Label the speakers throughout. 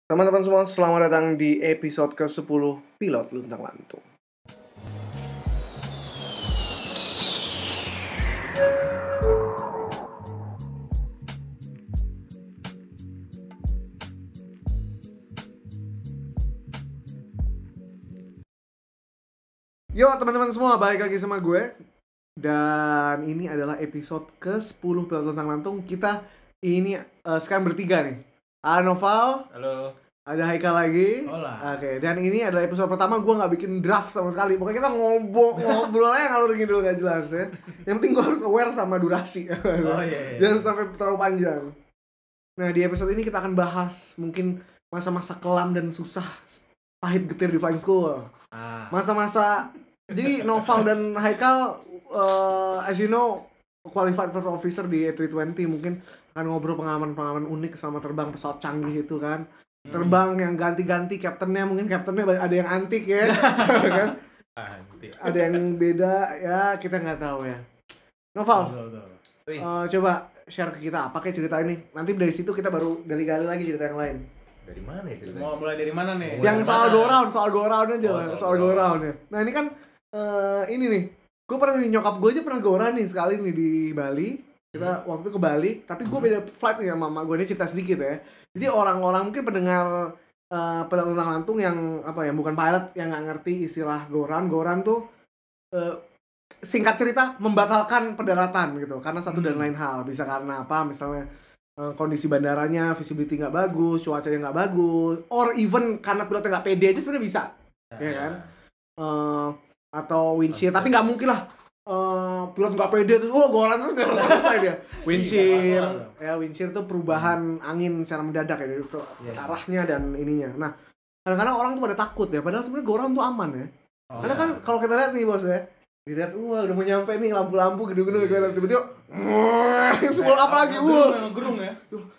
Speaker 1: Teman-teman semua, selamat datang di episode ke-10 Pilot Luntang Lantung. Yo teman-teman semua, balik lagi sama gue. Dan ini adalah episode ke-10 Pilot Luntang Lantung. Kita ini sekarang bertiga nih. Ada Noval.
Speaker 2: Halo.
Speaker 1: Ada Haikal lagi.
Speaker 3: Hola.
Speaker 1: Oke, dan ini adalah episode pertama gue nggak bikin draft sama sekali. Pokoknya kita ngobrol aja ngalur ngidul nggak jelas ya. Yang penting gue harus aware sama durasi.
Speaker 3: Oh iya.
Speaker 1: Jangan sampai terlalu panjang. Nah, di episode ini kita akan bahas mungkin masa-masa kelam dan susah, pahit getir di flying school. Masa-masa, jadi Noval dan Haikal, as you know, qualified first officer di A320, mungkin akan ngobrol pengalaman-pengalaman unik sama terbang pesawat canggih itu kan. Terbang yang ganti-ganti kaptennya, mungkin kaptennya ada yang antik ya. Kan? Ada yang beda ya, kita nggak tahu ya. Noval, coba share ke kita apa kayak cerita ini. Nanti dari situ kita baru gali-gali lagi cerita yang lain.
Speaker 2: Dari mana ya ceritanya?
Speaker 3: Mau mulai dari mana nih?
Speaker 1: Yang soal go round aja, soal go round ya. Nah ini kan ini nih, gue pernah nih, nyokap gue aja pernah go round nih sekali nih di Bali. Kita waktu itu ke Bali, tapi gue beda flight nih sama mama gue. Ini cerita sedikit ya. Jadi orang-orang mungkin pendengar pilot luntang lantung yang apa ya, bukan pilot, yang nggak ngerti istilah go round tuh singkat cerita membatalkan pendaratan gitu karena satu dan lain hal. Bisa karena apa, misalnya kondisi bandaranya, visibility nggak bagus, cuacanya nggak bagus, or even karena pilotnya nggak pede aja sebenarnya bisa, ya kan? Atau windshield, tapi nggak mungkin lah pilot nggak pede terus, goran terus nggak selesai dia. Windshield tuh perubahan angin secara mendadak ya, dari arahnya dan ininya. Nah, kadang-kadang orang tuh pada takut ya, padahal sebenarnya goran tuh aman ya. Karena kan kalau kita lihat nih bos ya, dilihat, udah mau nyampe nih lampu-lampu gedung-gedung, tiba-tiba sebelum apa lagi,
Speaker 3: gerung ya.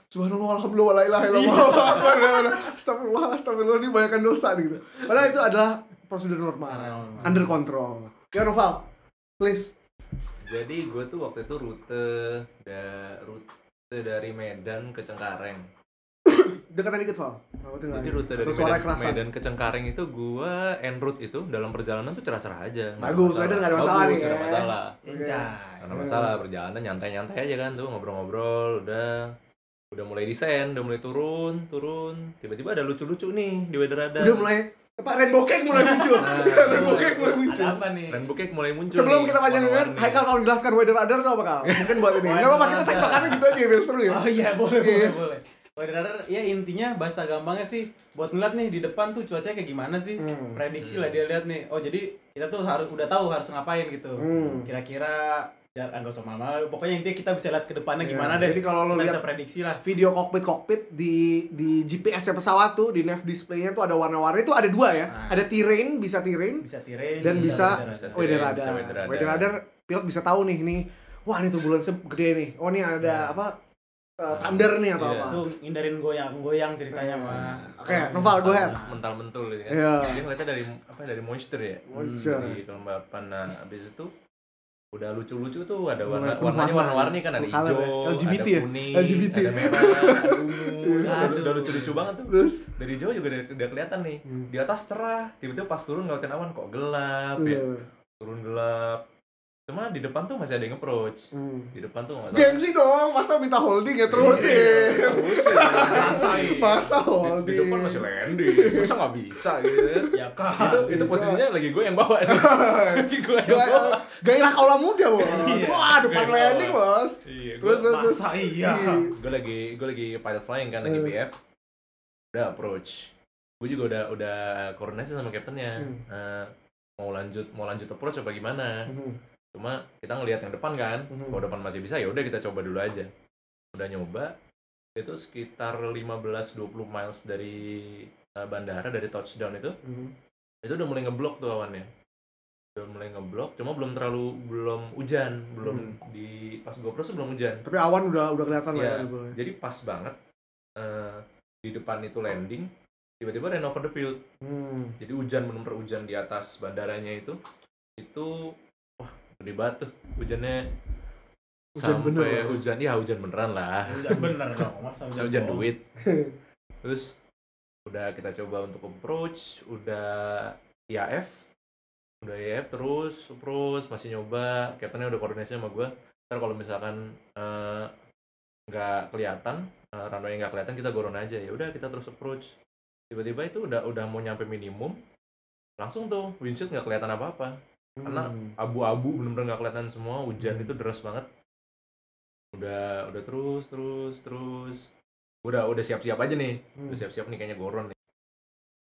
Speaker 1: Subhanallah, alhamdulillah, la ilaha illallah, astagfirullah, ini banyakkan dosa gitu. Padahal itu adalah prosedur normal, under control. Ya Noval, please.
Speaker 2: Jadi gue tuh waktu itu rute dari Medan ke Cengkareng.
Speaker 1: Deketan dikit, Val.
Speaker 2: Jadi rute dari Medan ke Cengkareng itu gue en route itu dalam perjalanan tuh cerah-cerah aja.
Speaker 1: Bagus, nggak ada masalah nih.
Speaker 2: Nggak ada masalah.
Speaker 3: Nggak
Speaker 2: ada masalah, perjalanan nyantai-nyantai aja kan tuh, ngobrol-ngobrol, udah mulai desain, udah mulai turun. Tiba-tiba ada lucu-lucu nih di weather radar.
Speaker 1: Udah mulai rainbow cake mulai muncul.
Speaker 3: Ada apa nih?
Speaker 2: Rainbow cake mulai muncul.
Speaker 1: Sebelum kita panjangin, Haikal kalau jelaskan weather radar tuh apa Kal? Mungkin buat ini. Enggak apa-apa, kita tektokannya gitu aja biar seru ya.
Speaker 3: Oh iya, boleh. Weather radar ya intinya bahasa gampangnya sih buat ngeliat nih di depan tuh cuacanya kayak gimana sih. Prediksi lah dia lihat nih. Oh, jadi kita tuh udah tahu harus ngapain gitu. Kira-kira enggak usah malu. Pokoknya intinya kita bisa lihat ke depannya gimana deh.
Speaker 1: Jadi kalau lo lihat
Speaker 3: bisa prediksi lah.
Speaker 1: Video kokpit di GPS-nya pesawat tuh, di nav display-nya tuh ada warna-warni, itu ada dua ya. Ada terrain, bisa terrain dan bisa weather radar. Weather radar pilot bisa tahu nih, wah ini turbulensi gede nih. Oh ini ada apa? Thunder nih atau apa?
Speaker 3: Itu hindarin goyang ceritanya mah.
Speaker 1: Oke, Noval, go ahead.
Speaker 2: Mental-mentul gitu kan. Dia ngeliatnya dari moisture ya. Di kelembapan. Nah, habis itu udah lucu-lucu tuh, ada warna-warni kan, ada hijau,
Speaker 1: LGBT
Speaker 2: ada kuning,
Speaker 1: LGBT.
Speaker 2: ada merah, ada ungu. Udah lucu-lucu banget tuh.
Speaker 1: Terus
Speaker 2: dari jauh juga udah kelihatan nih. Di atas cerah, tiba-tiba pas turun ngeliatin awan kok gelap ya. Turun gelap. Cuma di depan tuh masih ada yang approach. Di depan tuh enggak salah.
Speaker 1: gengsi dong, masa minta holding ya terusin. Masa holding.
Speaker 2: Di depan masih landing. Masa enggak bisa gitu ya.
Speaker 3: Ya kan.
Speaker 2: Itu posisinya lagi gue yang bawa. Lagi gue yang bawa.
Speaker 1: Gairah kaula muda, Bos. Wah, depan landing, Bos. Terus
Speaker 3: masa iya.
Speaker 2: Gue lagi pilot flying kan, lagi PF. Udah approach. Gue juga udah koordinasi sama kaptennya. Mau lanjut approach apa gimana? Cuma kita ngelihat yang depan kan, kalau depan masih bisa ya udah kita coba dulu aja. Udah nyoba, itu sekitar 15-20 miles dari bandara, dari touchdown itu udah mulai ngeblok tuh awannya. Udah mulai ngeblok, cuma belum hujan, di pas GoPro tuh belum hujan.
Speaker 1: Tapi awan udah kelihatan lah ya.
Speaker 2: Jadi pas banget di depan itu landing, tiba-tiba rain over the field. Jadi bener-bener hujan di atas bandaranya itu wah gede banget tuh hujannya. Hujan beneran lah.
Speaker 3: Hujan bener dong, masa
Speaker 2: hujan duit. Terus Udah kita coba untuk approach, udah IAF terus masih nyoba, captainnya udah koordinasi sama gue. Ntar kalau misalkan nggak kelihatan, runway nggak kelihatan, kita goron aja. Ya udah kita terus approach. Tiba-tiba itu udah mau nyampe minimum, langsung tuh windshield nggak kelihatan apa-apa. Karena abu-abu bener-bener nggak kelihatan semua, hujan itu deras banget. Udah terus udah siap-siap aja nih, udah siap-siap nih kayaknya goron nih.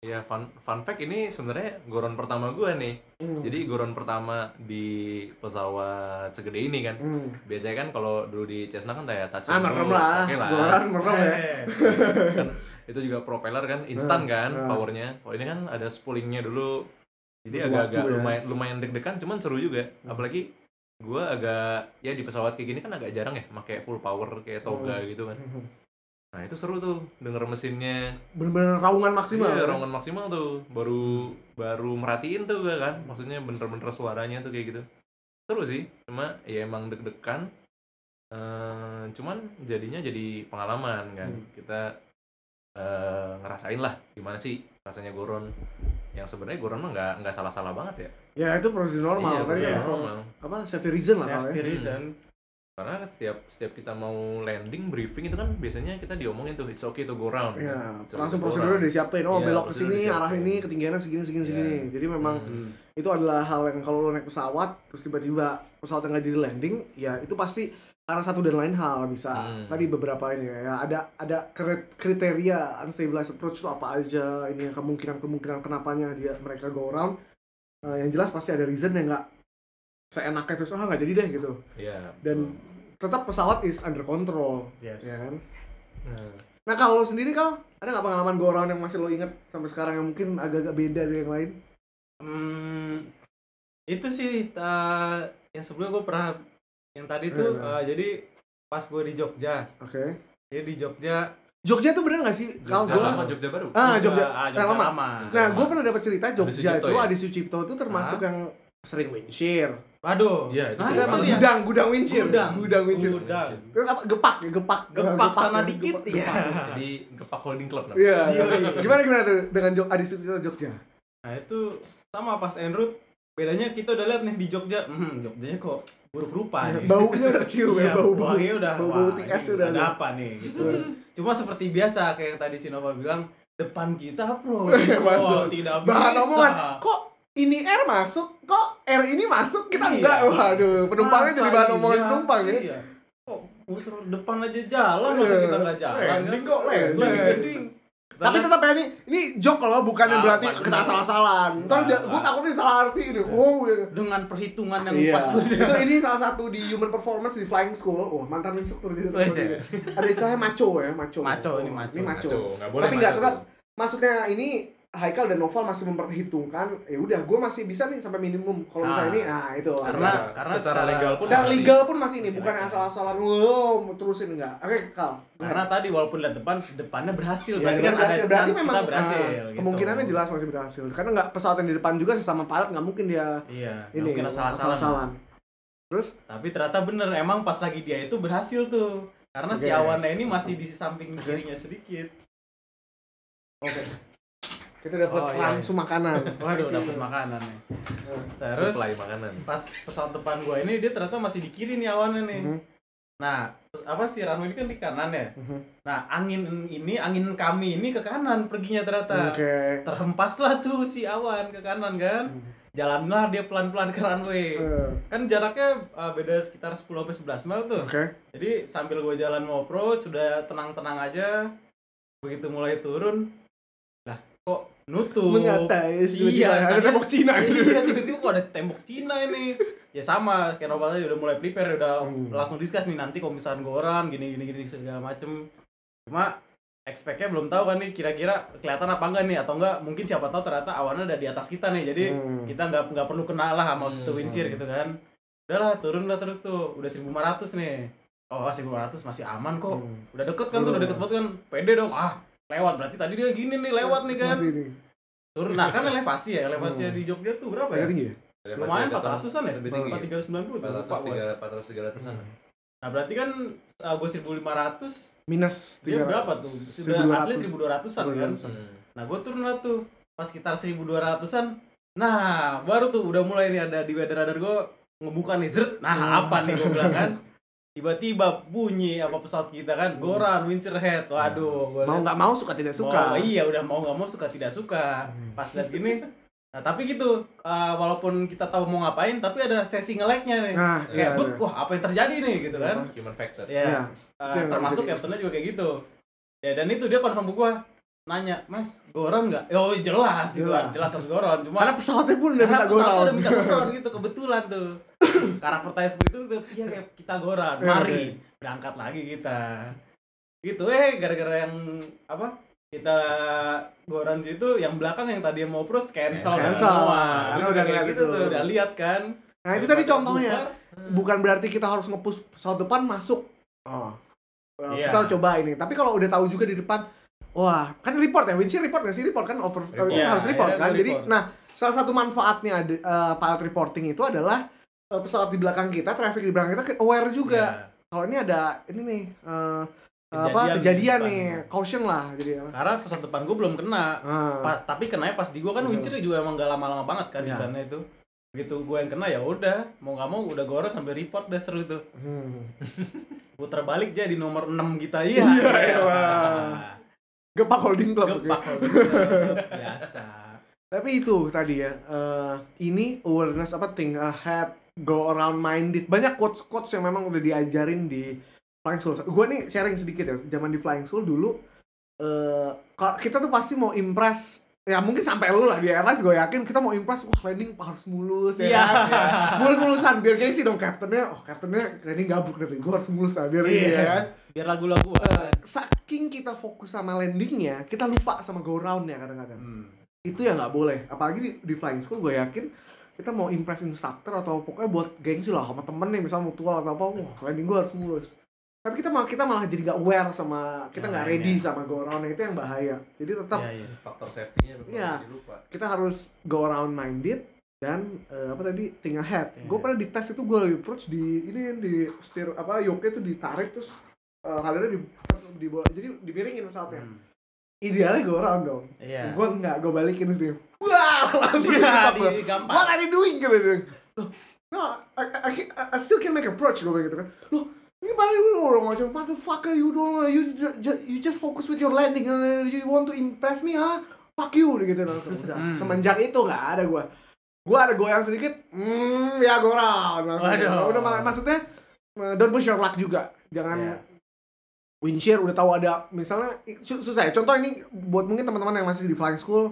Speaker 2: Ya fun fact, ini sebenarnya goron pertama gue nih. Jadi goron pertama di pesawat segede ini kan. Biasanya kan kalau dulu di Cessna kan kayak touch
Speaker 1: merem lah.
Speaker 2: Oke lah.
Speaker 1: Goron merem ya.
Speaker 2: Kan itu juga propeller kan instan kan powernya. Kalau ini kan ada spoolingnya dulu. Jadi agak-agak lumayan deg-degan, cuman seru juga. Apalagi gue agak ya di pesawat kayak gini kan agak jarang ya pakai full power kayak toga gitu kan. Nah itu seru tuh denger mesinnya
Speaker 1: bener-bener raungan maksimal.
Speaker 2: Iya, raungan maksimal tuh. Baru merhatiin tuh gue kan. Maksudnya bener-bener suaranya tuh kayak gitu. Seru sih, cuma ya emang deg-degan. Cuman jadinya jadi pengalaman kan. Kita ngerasain lah gimana sih rasanya goron. Yang sebenarnya goron mah nggak salah-salah banget ya.
Speaker 1: Ya itu prosedur normal.
Speaker 2: Iya, normal.
Speaker 1: Apa safety reason lah.
Speaker 3: Safety reason.
Speaker 2: Karena setiap kita mau landing briefing itu kan biasanya kita diomongin tuh it's okay to go round.
Speaker 1: Iya, langsung prosedurnya udah disiapin. Belok ke sini, arah ini, ketinggiannya segini. Jadi memang itu adalah hal yang kalau lo naik pesawat terus tiba-tiba pesawatnya nggak jadi landing, ya itu pasti karena satu dan lain hal bisa. Tadi beberapa ini ya ada kriteria unstabilized approach itu apa aja, ini kemungkinan kenapanya mereka go round. Yang jelas pasti ada reason yang nggak seenaknya terus nggak jadi deh gitu.
Speaker 2: Iya.
Speaker 1: Dan tetap pesawat is under control.
Speaker 3: Yes.
Speaker 1: Ya kan? Nah kalau lo sendiri Kal, ada nggak pengalaman go around yang masih lo inget sampai sekarang yang mungkin agak-agak beda dari yang lain?
Speaker 3: Itu sih yang sebelumnya gue pernah yang tadi tuh jadi pas gue di Jogja.
Speaker 1: Oke.
Speaker 3: Jadi di Jogja
Speaker 1: tuh bener nggak sih? Kalau gue
Speaker 2: Jogja baru.
Speaker 1: Jogja lama. Nah gue pernah dapat cerita Jogja itu Adi Sucipto tuh termasuk yang sering windshear.
Speaker 3: Waduh.
Speaker 2: Iya, itu
Speaker 1: gudang windshear. Gudang windshear. Terus apa? Gepak
Speaker 3: sana dikit ya.
Speaker 2: Jadi Gepak Holding Club namanya.
Speaker 1: Iya. Gimana tuh dengan Adi Sucipto Jogja?
Speaker 3: Nah, itu sama pas en route. Bedanya kita udah lihat nih di Jogja. Jogjanya kok buruk rupa nih.
Speaker 1: Baunya udah cium ya,
Speaker 3: baunya udah.
Speaker 1: Bau TS udah
Speaker 3: ada apa nih gitu. Cuma seperti biasa kayak yang tadi si Nova bilang, depan kita bro. Tidak bisa.
Speaker 1: Bahan omongan, kok ini air masuk, kok air ini masuk, kita enggak. Waduh, penumpangnya jadi bahan omongan penumpang ya.
Speaker 3: Iya. Kok puter depan aja jalan, masa kita nggak jalan?
Speaker 2: Landing kok, landing.
Speaker 1: Tapi tetap ya ini joke loh, bukan yang berarti kita salah-salahan. Ntar gue takutnya salah arti ini.
Speaker 3: Dengan perhitungan yang pas.
Speaker 1: Itu ini salah satu di human performance di flying school. Mantan instruktur gitu. Ada istilahnya macho ya, macho.
Speaker 3: Ini macho.
Speaker 1: Tapi nggak tetap. Maksudnya ini Haikal dan Noval masih memperhitungkan, ya udah gue masih bisa nih sampai minimum. Kalau misalnya ini, itu
Speaker 2: karena secara
Speaker 1: legal pun masih ini, bukan asal-asalan terusin enggak. Oke, Kal.
Speaker 3: Karena tadi walaupun lihat depannya berhasil,
Speaker 1: ya, berarti memang
Speaker 3: berhasil.
Speaker 1: Kemungkinannya jelas masih berhasil. Karena nggak pesawat yang di depan juga sesama pilot nggak mungkin dia ini asal-asalan. Terus? Tapi ternyata bener, emang pas lagi dia itu berhasil tuh. Karena si awannya ini masih di samping kirinya sedikit. Kita dapat langsung makanan.
Speaker 3: Waduh, dapat makanan nih. Terus
Speaker 2: supply makanan.
Speaker 3: Pas pesawat depan gua ini dia ternyata masih di kiri nih awannya nih. Nah, apa sih runway ini kan di kanan ya. Nah, angin kami ini ke kanan perginya ternyata. Terhempaslah tuh si awan ke kanan kan. Jalanlah dia pelan-pelan ke runway. Kan jaraknya beda sekitar 10-11 mil tuh. Jadi sambil gua jalan mau approach sudah tenang-tenang aja. Begitu mulai turun, lah kok nutup.
Speaker 1: Mengatai ada tembok Cina gitu.
Speaker 3: Iya, tiba-tiba kok ada tembok Cina ini. Ya sama, kayak Nova tadi udah mulai prepare, udah langsung discuss nih nanti kalau misalkan goran gini segala macem. Cuma expect-nya belum tahu kan nih kira-kira kelihatan apa enggak nih, atau enggak mungkin siapa tahu ternyata awannya ada di atas kita nih. Jadi kita enggak perlu kena lah sama windshear gitu kan. Udahlah, turun lah terus tuh. Udah 1.500 nih. Oh, 1.500 masih aman kok. Udah deket kan tuh, udah deket banget kan. Pede dong. Lewat berarti tadi dia gini nih, lewat nih kan. Turun. Nah, kan elevasi ya. Elevasinya di Jogja tuh berapa ya?
Speaker 1: Tinggi ya?
Speaker 3: Lumayan 400-an ya?
Speaker 2: Lebih tinggi.
Speaker 3: 390 tuh.
Speaker 2: 400-300-an.
Speaker 3: Nah berarti kan gue 1.500
Speaker 1: minus
Speaker 3: dia berapa tuh? Sudah asli 1.200-an kan? Nah gue turun lah tuh pas sekitar 1.200-an. Nah baru tuh udah mulai nih ada di radar gue ngebuka nih zret. Nah apa nih gue bilang kan? Tiba-tiba bunyi apa pesawat kita kan, Goran Windsor Head. Waduh,
Speaker 1: mau nggak mau suka tidak suka.
Speaker 3: Iya udah mau nggak mau suka tidak suka. Pas lihat gini, nah tapi gitu, walaupun kita tahu mau ngapain, tapi ada sesi nge-lag-nya nih.
Speaker 1: Nah,
Speaker 3: kayak wah apa yang terjadi nih gitu kan?
Speaker 2: Human factor.
Speaker 3: Ya, termasuk captain-nya juga kayak gitu. Ya dan itu dia confirm ke gua. Nanya, Mas, Goron nggak? Oh jelas harus Goron. Cuma
Speaker 1: karena pesawatnya pun udah minta Goron.
Speaker 3: Udah minta Goron gitu, kebetulan tuh. Karakter pertanyaan seperti itu tuh, iya kayak kita Goron. Mari berangkat lagi kita. Gitu gara-gara yang apa? Kita Goron itu yang belakang yang tadi mau approach cancel semua.
Speaker 1: Karena udah ngeliat
Speaker 3: gitu
Speaker 1: itu.
Speaker 3: tuh, udah lihat kan.
Speaker 1: Nah, itu tadi contohnya. Bukan berarti kita harus nge-push pesawat depan masuk. Kita harus coba ini. Tapi kalau udah tahu juga di depan, wah, kan report ya, Windsor report nggak sih? Report kan harus report kan. Jadi, nah, salah satu manfaatnya pilot reporting itu adalah pesawat di belakang kita, traffic di belakang kita aware juga. Kalau ini ada ini nih kejadian nih, caution lah jadi.
Speaker 3: Karena pesawat depan gue belum kena. Tapi kenanya pas di gue kan Windsor juga emang gak lama-lama banget kan di sana itu. Begitu gue yang kena ya udah, mau nggak mau udah Goron sampai report dah seru itu. Putar balik jadi nomor 6 kita
Speaker 1: Iya. Gepak holding club.
Speaker 3: Biasa.
Speaker 1: Tapi itu tadi ya, ini awareness think ahead, go around minded. Banyak quotes yang memang udah diajarin di flying school. Gue nih sharing sedikit ya, zaman di flying school dulu, kita tuh pasti mau impress. Ya mungkin sampai lu lah di airlines, gue yakin kita mau impress, landing harus mulus ya kan? Mulus-mulusan, biar gengsi dong captainnya landing gabruk nanti, gue harus mulus lah, biar ini ya kan?
Speaker 3: Biar lagu-lagu
Speaker 1: saking kita fokus sama landingnya, kita lupa sama go round-nya kadang-kadang. Itu ya nggak boleh, apalagi di flying school gue yakin kita mau impress instructor atau pokoknya buat gengsi lah sama temen nih, misalnya mutual atau apa, landing gue harus mulus. Tapi kita malah jadi nggak aware sama, kita nggak ready sama go around, itu yang bahaya. Jadi tetap
Speaker 2: faktor safety-nya dilupa.
Speaker 1: Kita harus go around minded dan think ahead. Gue pernah di tes itu, gue approach di setir yoke itu ditarik terus kalernya di bawah, jadi dimiringin pesawatnya. Idealnya go around dong. Gue enggak, gue balikin terus. Wah, langsung gampang. What are you doing gitu. Loh, no, I still can make approach, gue begitu kan. Loh, ini balik dulu orang macam motherfucker, you don't know, you just focus with your landing and you want to impress me, fuck you gitu langsung. Udah. Semenjak itu nggak ada gue ada goyang sedikit, ya go around langsung. Udah malah, maksudnya don't push your luck juga, jangan windshield udah tahu ada misalnya susah ya. Contoh ini buat mungkin teman-teman yang masih di flying school,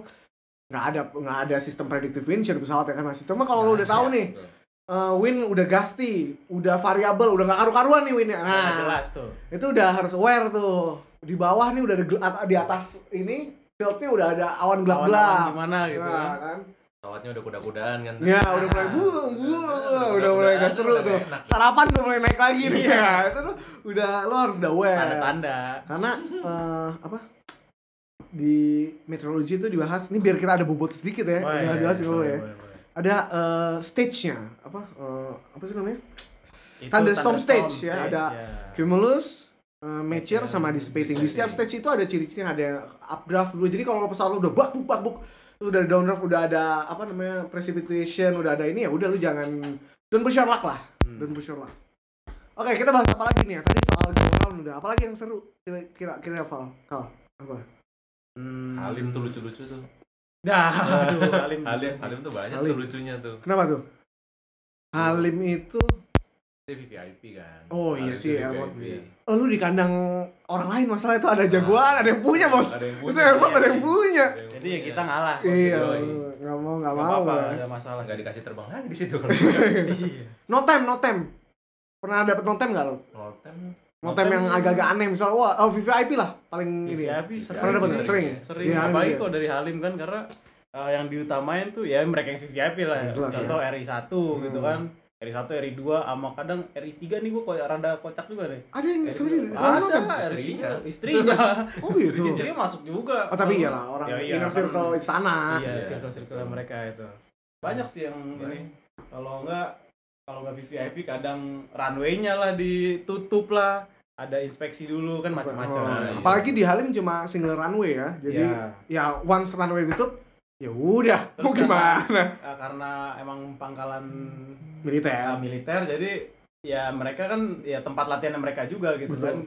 Speaker 1: nggak ada sistem predictive windshield pesawat ya kan masih. Cuma kalau lo udah tahu nih. Wind udah gusty, udah variabel, udah gak karu-karuan nih windnya. Nah,
Speaker 3: jelas tuh.
Speaker 1: Itu udah harus aware tuh. Di bawah nih udah ada di atas ini fieldnya udah ada awan gelap-gelap.
Speaker 3: Gimana gitu
Speaker 1: kan?
Speaker 2: Pesawatnya udah kuda-kudaan kan.
Speaker 1: Ya, udah mulai udah mulai gak seru tuh. Sarapan udah mulai naik lagi nih. Ya, itu tuh lo harus udah aware.
Speaker 3: Tanda-tanda.
Speaker 1: Karena di meteorologi itu dibahas, ini biar kita ada bobot sedikit ya. Jelas dulu ya. Ada stage-nya, apa sih namanya? Thunderstorm stage ya, ada cumulus, mature sama dissipating. Di setiap stage itu ada ciri-cirinya, ada updraft dulu. Jadi kalau pesawat lu udah bakbuk, lu udah downdraft, udah ada precipitation, udah ada ini ya, udah lu jangan don't push your luck lah. Don't push your luck. Oke, kita bahas apa lagi nih ya? Tadi soal ground udah, apalagi yang seru? Kira-kira apa?
Speaker 2: Halim tuh lucu-lucu tuh.
Speaker 3: Aduh,
Speaker 2: Halim tuh banyak tuh lucunya tuh.
Speaker 1: Kenapa tuh? Halim itu
Speaker 2: VVIP kan.
Speaker 1: Oh iya sih, lu di kandang orang lain, masalah itu ada jagoan, ada yang punya bos. Itu emang ada yang punya.
Speaker 3: Jadi ya kita ngalah.
Speaker 1: Iya, nggak mau.
Speaker 3: Ada masalah.
Speaker 2: Nggak dikasih terbang lagi di situ.
Speaker 1: No time. Pernah dapet no time nggak lo? No time yang agak-agak aneh, misalnya VVIP lah paling ini.
Speaker 3: VVIP
Speaker 1: pernah dapet sering.
Speaker 3: Apalagi kok dari Halim kan, karena yang diutamain tuh ya mereka yang VVIP lah. Contoh RI1 gitu kan. RI1, RI2, sama kadang RI3 nih gue kok rada kocak juga deh.
Speaker 1: Ada yang sebenarnya
Speaker 3: istrinya.
Speaker 1: Oh gitu.
Speaker 3: Istrinya masuk juga.
Speaker 1: Oh tapi iyalah, orang inner circle istana.
Speaker 3: Iya, circle mereka itu. Banyak sih yang ini. Kalau enggak kalau nggak VVIP kadang runway-nya lah ditutup lah, ada inspeksi dulu kan macam-macam.
Speaker 1: Apalagi di Halim cuma single runway ya, jadi ya once runway ditutup ya udah mau gimana?
Speaker 3: Karena emang pangkalan
Speaker 1: militer,
Speaker 3: jadi ya mereka kan ya tempat latihan mereka juga gitu. Betul. Kan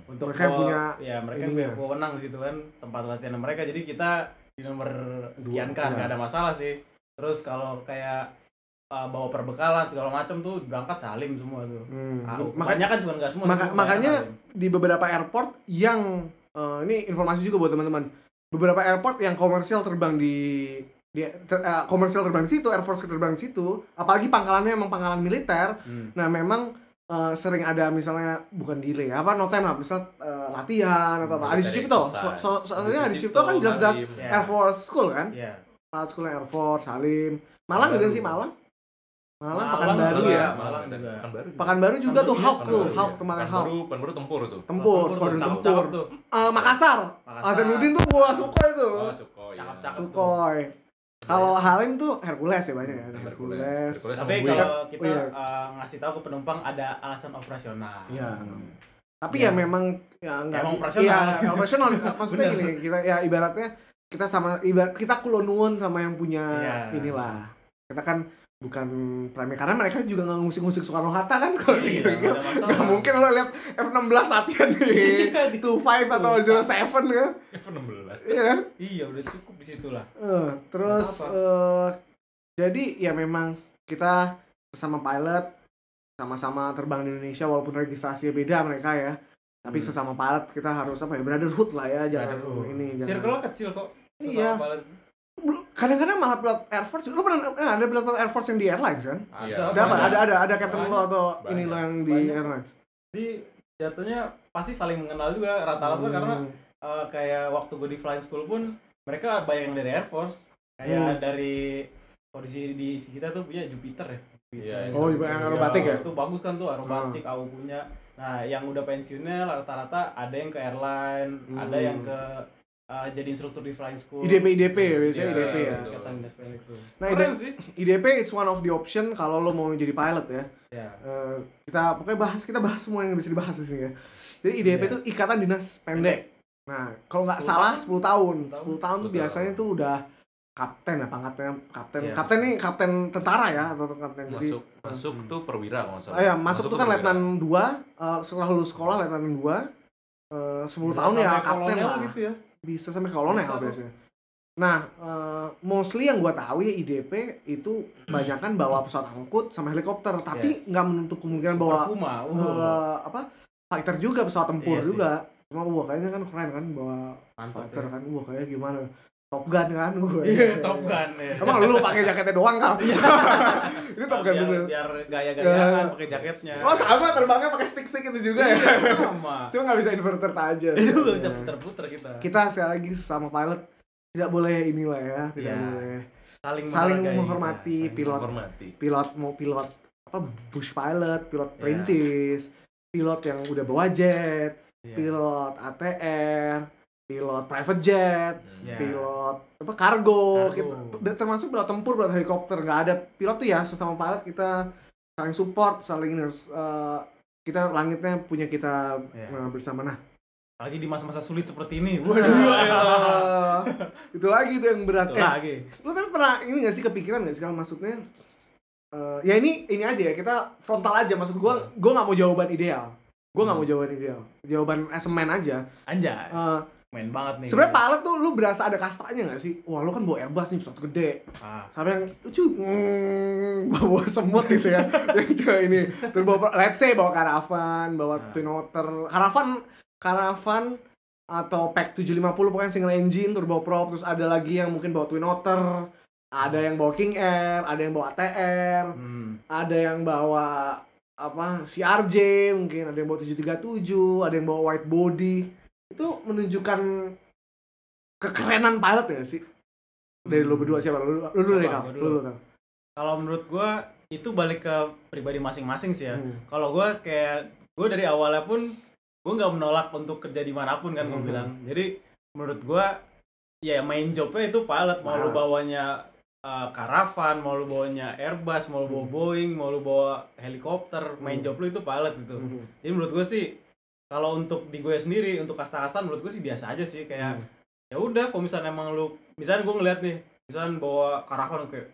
Speaker 3: untuk
Speaker 1: mereka punya
Speaker 3: punya wewenang di situ kan tempat latihan mereka, jadi kita di nomor sekian kan nggak ada masalah sih. Terus kalau kayak bawa perbekalan segala macam tuh berangkat Halim semua tuh. Makanya kan sebenarnya nggak semua.
Speaker 1: Makanya di beberapa airport yang ini informasi juga buat teman-teman. Beberapa airport yang komersial terbang komersial terbang di situ, Air Force terbang di situ, apalagi pangkalannya emang pangkalan militer. Nah, memang sering ada misalnya bukan delay no time lah, misal latihan atau apa. Adi Sucipto. Soalnya Adi Sucipto kan jelas-jelas Air Force School kan? Iya. Pilot School Air Force, Halim. Malang juga sih, Malang Pekanbaru ya. Pekanbaru juga tuh Hawk tempatnya Hawk.
Speaker 2: Pekanbaru tempur tuh.
Speaker 1: Skuadron tempur. Makassar. Hasanuddin tuh Sukhoi tuh. Sukhoi. Kalau Halim tuh Hercules ya banyak ya. Hercules.
Speaker 3: Tapi kalau kita ngasih tahu ke penumpang ada alasan operasional.
Speaker 1: Iya. Tapi ya memang ya enggak operasional. Maksudnya gini, kita ya ibaratnya kita kulonuwun sama yang punya inilah. Kita kan bukan prime karena mereka juga nggak ngusik-ngusik Soekarno-Hatta kan kalau nggak mungkin lo lihat F-16 latihan di 25 atau 07 kan
Speaker 2: F-16
Speaker 3: iya udah cukup di situ lah.
Speaker 1: Terus jadi ya memang kita sesama pilot sama-sama terbang di Indonesia walaupun registrasinya beda mereka ya, tapi sesama pilot kita harus brotherhood lah ya, jangan ini
Speaker 3: circle kecil kok.
Speaker 1: Iya. Kadang-kadang malah pilot Air Force juga. Lo pernah ada pilot Air Force yang di airlines kan? Ada captain lo atau ini lo yang di airlines.
Speaker 3: Jadi jatuhnya pasti saling mengenal juga rata-rata karena kayak waktu gue di flying school pun mereka banyak yang dari Air Force. Kayak dari kondisi di kita tuh punya Jupiter ya.
Speaker 1: Yang aerobatik ya?
Speaker 3: Itu bagus kan tuh aerobatik AU punya. Nah, yang udah pensiunnya rata-rata ada yang ke airline, ada yang ke jadi instruktur di flying school.
Speaker 1: IDP ya biasanya IDP ya. Nah, IDP it's one of the option kalau lo mau jadi pilot ya. Kita bahas semua yang bisa dibahas di sini ya. Jadi IDP itu Ikatan Dinas Pendek. Nah, kalau nggak salah 10 tahun. 10 tahun tuh biasanya tuh udah kapten ya, pangkatnya kapten. Kapten nih kapten tentara ya atau kapten jadi
Speaker 2: masuk tuh perwira kalau nggak salah.
Speaker 1: Iya, masuk tuh kan letnan 2, setelah lulus sekolah letnan 2, 10 tahun ya kapten lah. Gitu ya. Bisa sampai kolonel biasanya. Nah, mostly yang gua tahu ya IDP itu banyakan bawa pesawat angkut sama helikopter, tapi nggak menutup kemungkinan bawa fighter juga, pesawat tempur juga. Cuma kayaknya kan keren kan bawa fighter kan. Kayaknya gimana? Top Gun kan gue.
Speaker 3: Iya, Top Gun ya.
Speaker 1: Emang lu pakai jaketnya doang kal? Ini Top Gun bener.
Speaker 3: Biar gaya-gayaan pakai jaketnya.
Speaker 1: Oh sama terbangnya pakai stick itu juga ya. Sama. Cuma nggak bisa inverter aja.
Speaker 3: Itu nggak bisa puter-puter kita.
Speaker 1: Kita sekali lagi sesama pilot tidak boleh inilah ya, tidak boleh saling menghormati pilot. Pilot bush pilot, pilot perintis, pilot yang udah bawa jet, pilot ATR, pilot private jet, pilot kargo, gitu. Termasuk pilot tempur, pilot helikopter. Nggak ada pilot tuh ya, sesama pilot kita saling support, saling kita langitnya punya kita bersama. Nah,
Speaker 3: lagi di masa-masa sulit seperti ini.
Speaker 1: Itu lagi tuh yang berat.
Speaker 3: Lagi.
Speaker 1: Lu tapi pernah ini nggak sih kepikiran nggak sih kalau maksudnya? Ya ini aja ya, kita frontal aja. Maksud gue nggak mau jawaban ideal. Jawaban as a man aja.
Speaker 3: Anjay. Main banget nih.
Speaker 1: Sebenarnya pilot tuh lu berasa ada kastanya nggak sih? Wah, lu kan bawa Airbus nih, pesawat gede. Sampai yang lucu, bawa semut gitu ya. Yang coba ini, terus bawa, let's say bawa Caravan, bawa Twin Otter, Caravan atau Pack 750 pokoknya single engine, turboprop. Terus ada lagi yang mungkin bawa Twin Otter, ada yang bawa King Air, ada yang bawa ATR, ada yang bawa CRJ mungkin, ada yang bawa 737, ada yang bawa wide body. Itu menunjukkan kekerenan pilot ya sih. Dari lu berdua siapa? Lu dulu deh Kal.
Speaker 3: Kalau menurut gua itu balik ke pribadi masing-masing sih ya. Kalau gua dari awalnya pun gua nggak menolak untuk kerja dimanapun kan gua bilang. Jadi menurut gua ya main jobnya itu pilot, mau lu bawanya Karavan, mau lu bawanya Airbus, mau lu bawa Boeing, mau lu bawa helikopter, main job lu itu pilot gitu. Jadi menurut gue sih kalau untuk di gue sendiri, untuk kasta-kastaan menurut gue sih biasa aja sih, kayak ya udah kalau misalnya emang lu, misalnya gue ngeliat nih, misalnya bawa Karavan kayak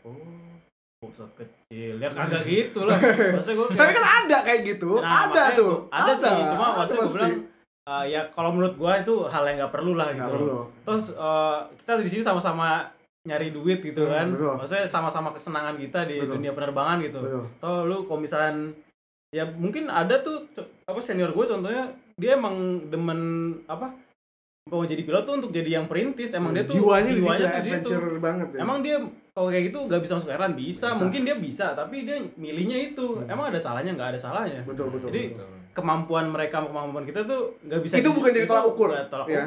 Speaker 3: pesawat kecil, ya kagak gitu lah. Maksudnya gue kayak,
Speaker 1: tapi kan ada kayak gitu, ada tuh.
Speaker 3: Ada sih, cuma maksudnya gue bilang ya kalau menurut gue itu hal yang nggak perlu lah gitu loh. Terus kita di sini sama-sama nyari duit gitu kan, maksudnya sama-sama kesenangan kita di dunia penerbangan gitu. Toh lu kalau misalnya ya mungkin ada tuh senior gue contohnya dia emang demen mau jadi pilot tuh untuk jadi yang perintis, emang dia tuh
Speaker 1: jiwanya
Speaker 3: tuh
Speaker 1: adventure banget ya.
Speaker 3: Emang dia kalau kayak gitu gak bisa masuk airline bisa, mungkin dia bisa tapi dia milihnya itu. Emang ada salahnya? Nggak ada salahnya.
Speaker 1: Betul.
Speaker 3: Jadi kemampuan kita tuh nggak bisa
Speaker 1: itu bukan jadi tolak ukur.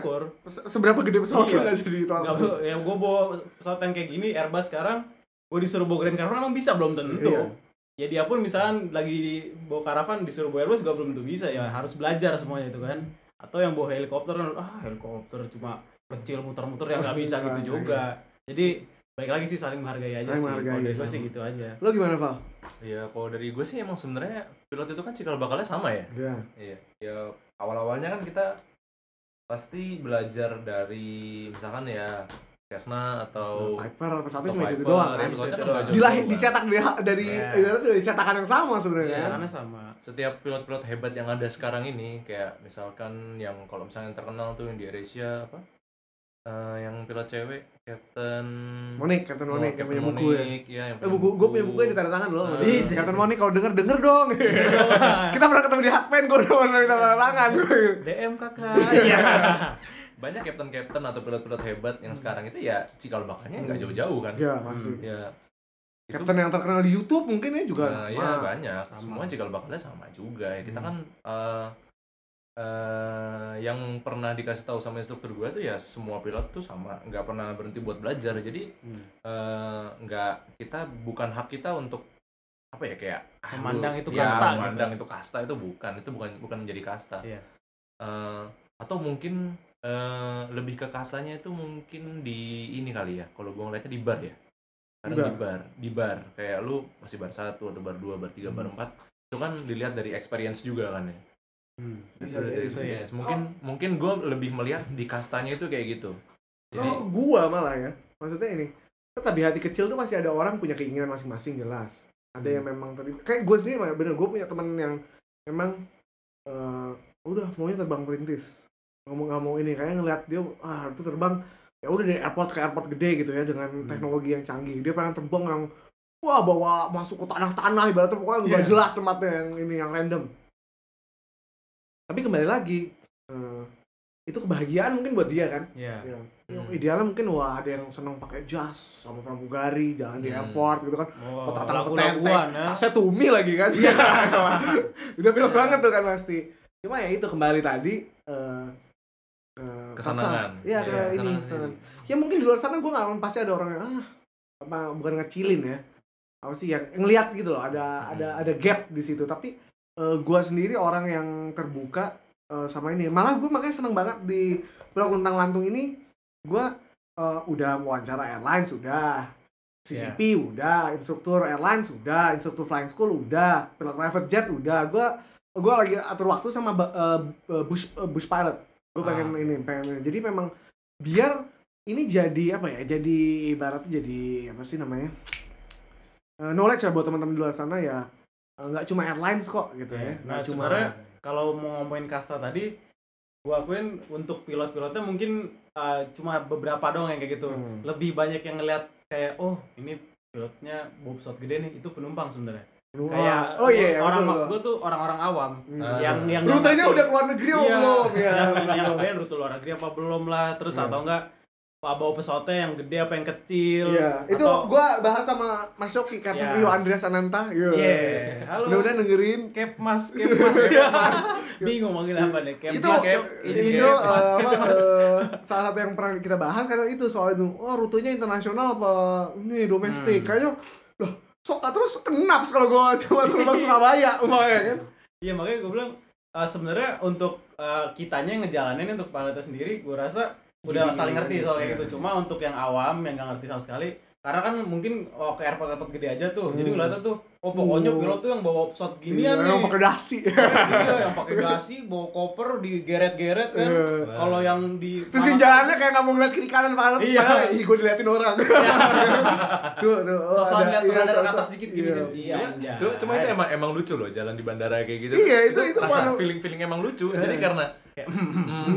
Speaker 3: Ukur.
Speaker 1: Seberapa gede pesawat nggak jadi tolak ukur.
Speaker 3: Ya gue bawa pesawat yang kayak gini Airbus sekarang, gue disuruh bawa Grand Caravan emang bisa belum tentu. Ya dia pun misalkan lagi bawa Caravan disuruh bawa Airbus juga belum tentu bisa, ya harus belajar semuanya itu kan. Atau yang bawa helikopter kan, helikopter cuma kecil muter-muter ya nggak bisa gitu juga. Jadi baik lagi sih saling menghargai aja sih. Kalau dari gue sih gitu aja.
Speaker 1: Lo gimana, Val?
Speaker 2: Ya kalau dari gue sih emang sebenarnya pilot itu kan cikal bakalnya sama ya. Iya. Ya awal-awalnya kan kita pasti belajar dari misalkan ya Cessna atau
Speaker 1: Piper, pesawatnya cuma itu doang kan. Dicetak dari cetakan yang sama sebenarnya.
Speaker 3: Cetakannya sama.
Speaker 2: Setiap pilot-pilot hebat yang ada sekarang ini kayak misalkan yang kalau misalnya yang terkenal tuh yang di AirAsia yang pilot cewek Captain Monique yang punya buku ya.
Speaker 1: Gue punya buku yang di tanda tangan loh. Captain Monique kalau denger dong. Kita pernah ketemu di Hakpen, gue udah pernah minta tanda tangan.
Speaker 3: DM kakak.
Speaker 2: Iya. Banyak kapten atau pilot-pilot hebat yang sekarang itu ya cikal bakalnya nggak jauh-jauh kan.
Speaker 1: Iya pasti.
Speaker 2: Ya.
Speaker 1: Kapten yang terkenal di YouTube mungkin ya juga.
Speaker 2: Iya banyak. Semua cikal bakalnya sama juga. Ya kita kan yang pernah dikasih tahu sama instruktur gue tuh ya semua pilot tuh sama, nggak pernah berhenti buat belajar. Jadi bukan hak kita untuk kayak
Speaker 3: memandang itu kasta,
Speaker 2: memandang itu kasta, itu bukan menjadi kasta. Atau mungkin lebih ke kastanya itu mungkin di ini kali ya, kalau gue ngeliatnya di bar ya. Kadang di bar kayak lu masih bar 1 atau bar 2, bar 3, bar 4 itu kan dilihat dari experience juga kan ya. Mungkin gue lebih melihat di kastanya itu kayak gitu.
Speaker 1: Gue malah ya, maksudnya ini tetap di hati kecil tuh masih ada orang punya keinginan masing-masing jelas. Ada yang memang tadi kayak gue sendiri bener, gue punya teman yang memang udah maunya terbang perintis, nggak mau ini, kayak ngeliat dia itu terbang ya udah dari airport ke airport gede gitu ya dengan teknologi yang canggih. Dia pengen terbang yang bawa masuk ke tanah-tanah ibaratnya, pokoknya nggak jelas tempatnya, yang random. Tapi kembali lagi, itu kebahagiaan mungkin buat dia kan. Idealnya mungkin ada yang seneng pakai jas sama pramugari, jalan di airport gitu kan, petenteng, tasnya Tumi lagi kan. Udah pilot banget tuh kan pasti. Cuma ya itu kembali tadi
Speaker 2: kesenangan.
Speaker 1: Kesenangan. Ya mungkin di luar sana gue nggak, pasti ada orang yang bukan ngecilin ya, apa sih yang ngelihat gitu loh, ada gap di situ. Tapi gue sendiri orang yang terbuka sama ini. Malah gue makanya seneng banget di blog Luntang Lantung ini. Gue udah wawancara airline sudah, CCP udah, instruktur airline sudah, instruktur flying school udah, pilot private jet udah. Gue lagi atur waktu sama bush pilot. Gue pengen ini. Jadi memang biar ini jadi jadi ibaratnya jadi apa sih namanya, knowledge ya buat teman-teman di luar sana ya. Nggak cuma airlines kok gitu ya.
Speaker 3: Nah sebenarnya kalau mau ngomongin kasta tadi, gua akuin untuk pilot-pilotnya mungkin cuma beberapa doang yang kayak gitu. Lebih banyak yang ngeliat kayak ini pilotnya bawa pesawat gede nih, itu penumpang sebenarnya. Kayak orang maksud gua tuh orang-orang awam yang
Speaker 1: rutenya udah keluar negeri apa belum ya.
Speaker 3: Yang rute luar negeri apa belum lah, terus atau enggak bawa pesawatnya yang gede apa yang kecil.
Speaker 1: Itu gua bahas sama Mas Yoki, Captain Rio Andreas Ananta.
Speaker 3: Halo.
Speaker 1: Udah dengerin
Speaker 3: Cap Mas. Bingung manggil apa nih?
Speaker 1: Itu salah satu yang pernah kita bahas karena itu soal itu. Rutenya internasional apa ini domestik. Kayaknya terus kenaps kalau gua cuma terbang Surabaya umpamanya kan.
Speaker 3: Iya, makanya gua bilang sebenarnya untuk kitanya yang ngejalanin untuk pilotnya sendiri, gua rasa udah saling ngerti soal kayak gitu. Cuma untuk yang awam yang nggak ngerti sama sekali, Karena kan mungkin ke airport gede aja tuh. Jadi ngeliatnya tuh, pokoknya pilot tuh yang bawa pesawat ginian nih.
Speaker 1: Yang pakai dasi.
Speaker 3: Iya, yang pakai dasi, bawa koper digeret-geret kan. Kalau yang di
Speaker 1: terus jalannya kayak nggak mau ngeliat kiri kanan padahal gue diliatin orang. tuh.
Speaker 3: Sosokan lihat ke atas dikit gini. Iya.
Speaker 2: Cuma itu emang lucu loh jalan di bandara kayak gitu.
Speaker 1: Iya, itu
Speaker 2: rasa feeling emang lucu. Jadi karena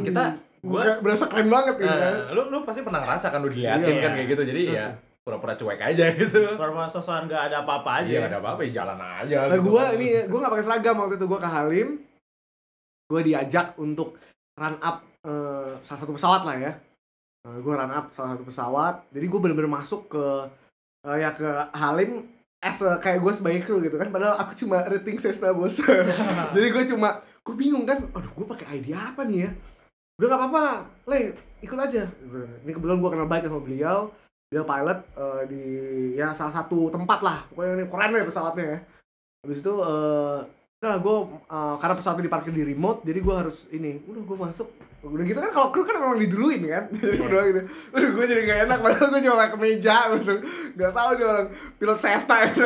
Speaker 2: kita
Speaker 1: gua berasa keren banget gitu kan.
Speaker 2: Lu pasti pernah ngerasa kan lu diliatin kan kayak gitu. Jadi ya pura-pura cuek aja gitu.
Speaker 3: Pura-pura sosokan nggak ada apa-apa aja.
Speaker 2: Iya, nggak ada apa-apa, ya jalan aja.
Speaker 1: Nah, gue nggak pakai seragam waktu itu. Gue ke Halim, gue diajak untuk run up salah satu pesawat lah ya. Gue run up salah satu pesawat. Jadi gue bener-bener masuk ke ke Halim kayak gue sebagai kru gitu kan. Padahal aku cuma rating Cessna bos. Jadi gue bingung kan. Aduh, gue pakai ID apa nih ya? Udah nggak apa-apa, Le, ikut aja. Ini kebetulan gue kenal baik sama beliau. Dia pilot di salah satu tempat lah, pokoknya ini keren deh pesawatnya ya. Habis itu gue karena pesawatnya diparkir di remote, jadi gue harus udah gue masuk. Udah gitu kan kalau kru kan memang diduluin kan. Jadi udah gitu. Aduh, gue jadi gak enak padahal gue cuma pakai kemeja gitu. Gak tahu nih orang pilot Cessna gitu.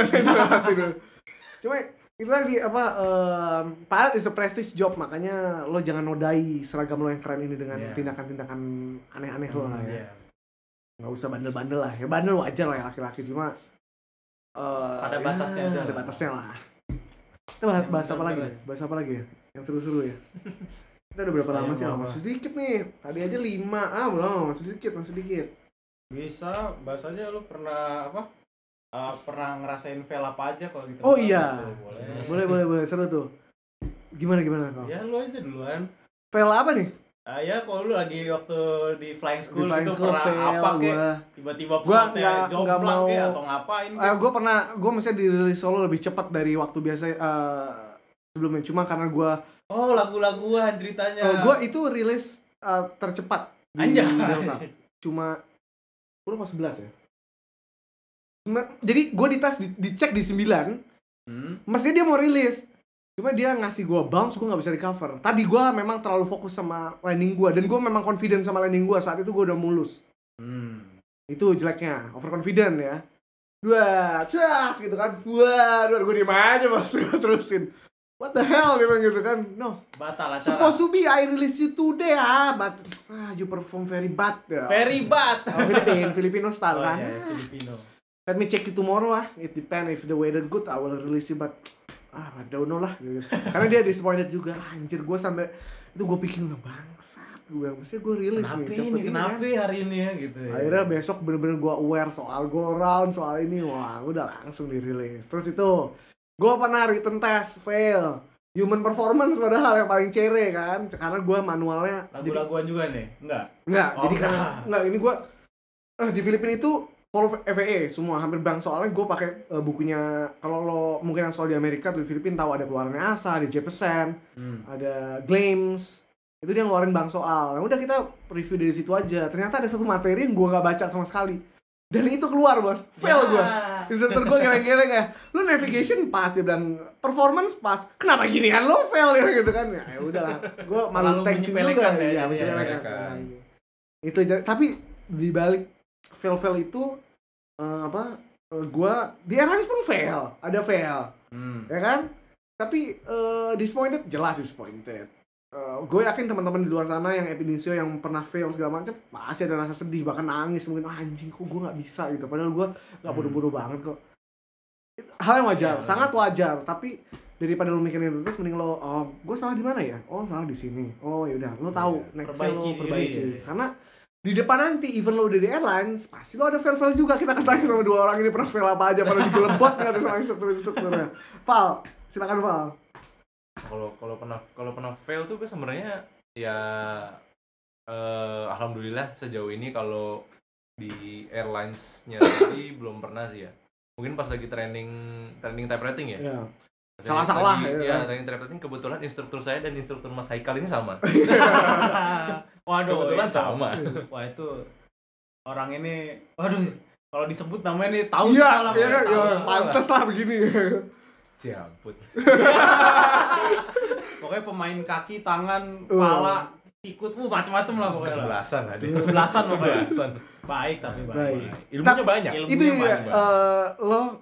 Speaker 1: Cuma itu lagi pilot is a prestige job, makanya lo jangan nodai seragam lo yang keren ini dengan tindakan-tindakan aneh-aneh lo lah ya. Nggak usah bandel-bandel lah, ya bandel wajar lah ya laki-laki, cuma
Speaker 3: ada batasnya aja.
Speaker 1: Ada batasnya lah. Kita bahas apa lagi ya? Yang seru-seru ya. Kita udah berapa lama sih? Masih sedikit nih. Tadi aja 5. Belum, masih sedikit.
Speaker 3: Bisa bahas aja. Lu pernah pernah ngerasain fail apa aja kalau gitu?
Speaker 1: Oh iya. Boleh, seru tuh. Gimana kau?
Speaker 3: Ya lu aja duluan.
Speaker 1: Fail apa nih?
Speaker 3: Ya kalau lu lagi waktu di flying school gitu pernah apa tiba-tiba
Speaker 1: pesawatnya
Speaker 3: jomplang atau ngapain?
Speaker 1: Gue mesti dirilis solo lebih cepat dari waktu biasa sebelumnya, cuma karena gue
Speaker 3: lagu-laguan ceritanya.
Speaker 1: Gue itu rilis tercepat di Delta. Cuma gue pas 11 ya. Jadi gue dicek di 9. Mestinya dia mau rilis. Cuma dia ngasih gue bounce, gue gak bisa recover. Tadi gue memang terlalu fokus sama landing gue. Dan gue memang confident sama landing gue. Saat itu gue udah mulus. Itu jeleknya, overconfident ya. Cas gitu kan. Gue diem aja bos. Terusin. What the hell dia bilang gitu kan. No,
Speaker 3: batal acara.
Speaker 1: Supposed to be I release you today but you perform very bad.
Speaker 3: Very bad.
Speaker 1: Filipino style kan.
Speaker 3: Filipino.
Speaker 1: Let me check you tomorrow It depends, if the weather good I will release you, but I don't know lah gitu. Karena dia disappointed juga. Anjir, gue sampai itu gue pikir bangsat. Gue bilang, mesti gue rilis
Speaker 3: kenapa hari ini ya gitu ya.
Speaker 1: Akhirnya besok bener-bener gue aware soal go around, soal ini. Wah, udah langsung dirilis. Terus itu gue pernah written test, fail. Human performance padahal yang paling cere kan. Karena gue manualnya
Speaker 3: lagu-laguan juga nih? Enggak,
Speaker 1: jadi karena ini gue di Filipina itu follow FAA semua, hampir bank. Soalnya gue pakai bukunya, kalau lo mungkin yang soal di Amerika atau di Filipina tahu ada keluarannya ASA, ada Jeppesen, ada Glames. Itu dia ngeluarin bank soal. Nah, udah kita review dari situ aja. Ternyata ada satu materi yang gue nggak baca sama sekali. Dan itu keluar bos, fail gue. Instruktur gue geleng-geleng ya, lu navigation pas, dia bilang performance pas, kenapa gini kan lo fail ya gitu kan. Ya udahlah, gue malu thanksin juga. Iya, menyepelekan. Itu tapi dibalik fail itu gue di airlines pun fail, ada fail, ya kan? Tapi disappointed, jelas disappointed. Gue yakin teman-teman di luar sana yang Epidensio yang pernah fail segala macam pasti ada rasa sedih, bahkan nangis mungkin, anjing kok gue nggak bisa gitu, padahal gue nggak bodoh-bodoh banget kok. Hal yang wajar, sangat wajar. Tapi daripada lo mikirin itu terus, mending lo, gue salah di mana ya? Oh, salah di sini. Oh ya udah, lo tahu nextnya lo perbaiki. Karena di depan nanti, even lo udah di airlines, pasti lo ada fail juga. Kita akan tanya sama dua orang ini pernah fail apa aja, pernah digelebot nggak ada sama instrukturnya. Val, silakan Val.
Speaker 2: Kalau pernah fail tuh gue sebenarnya ya alhamdulillah sejauh ini kalau di airlines-nya tadi belum pernah sih ya. Mungkin pas lagi training type rating ya.
Speaker 1: Yeah. Salah
Speaker 2: ya. Training type rating kebetulan instruktur saya dan instruktur Mas Haikal ini sama.
Speaker 3: Waduh,
Speaker 2: kebetulan sama.
Speaker 3: Wah, itu orang ini, waduh, kalau disebut namanya nih tahu
Speaker 1: semua lah. Iya, pantes lah begini.
Speaker 2: Jamput.
Speaker 3: Pokoknya pemain kaki, tangan, kepala, sikutmu macam-macam lah pokoknya.
Speaker 2: Kesebelasan ada.
Speaker 3: Kesebelasan pokoknya. Baik tapi baik.
Speaker 2: Ilmunya banyak.
Speaker 1: Itu ya, lo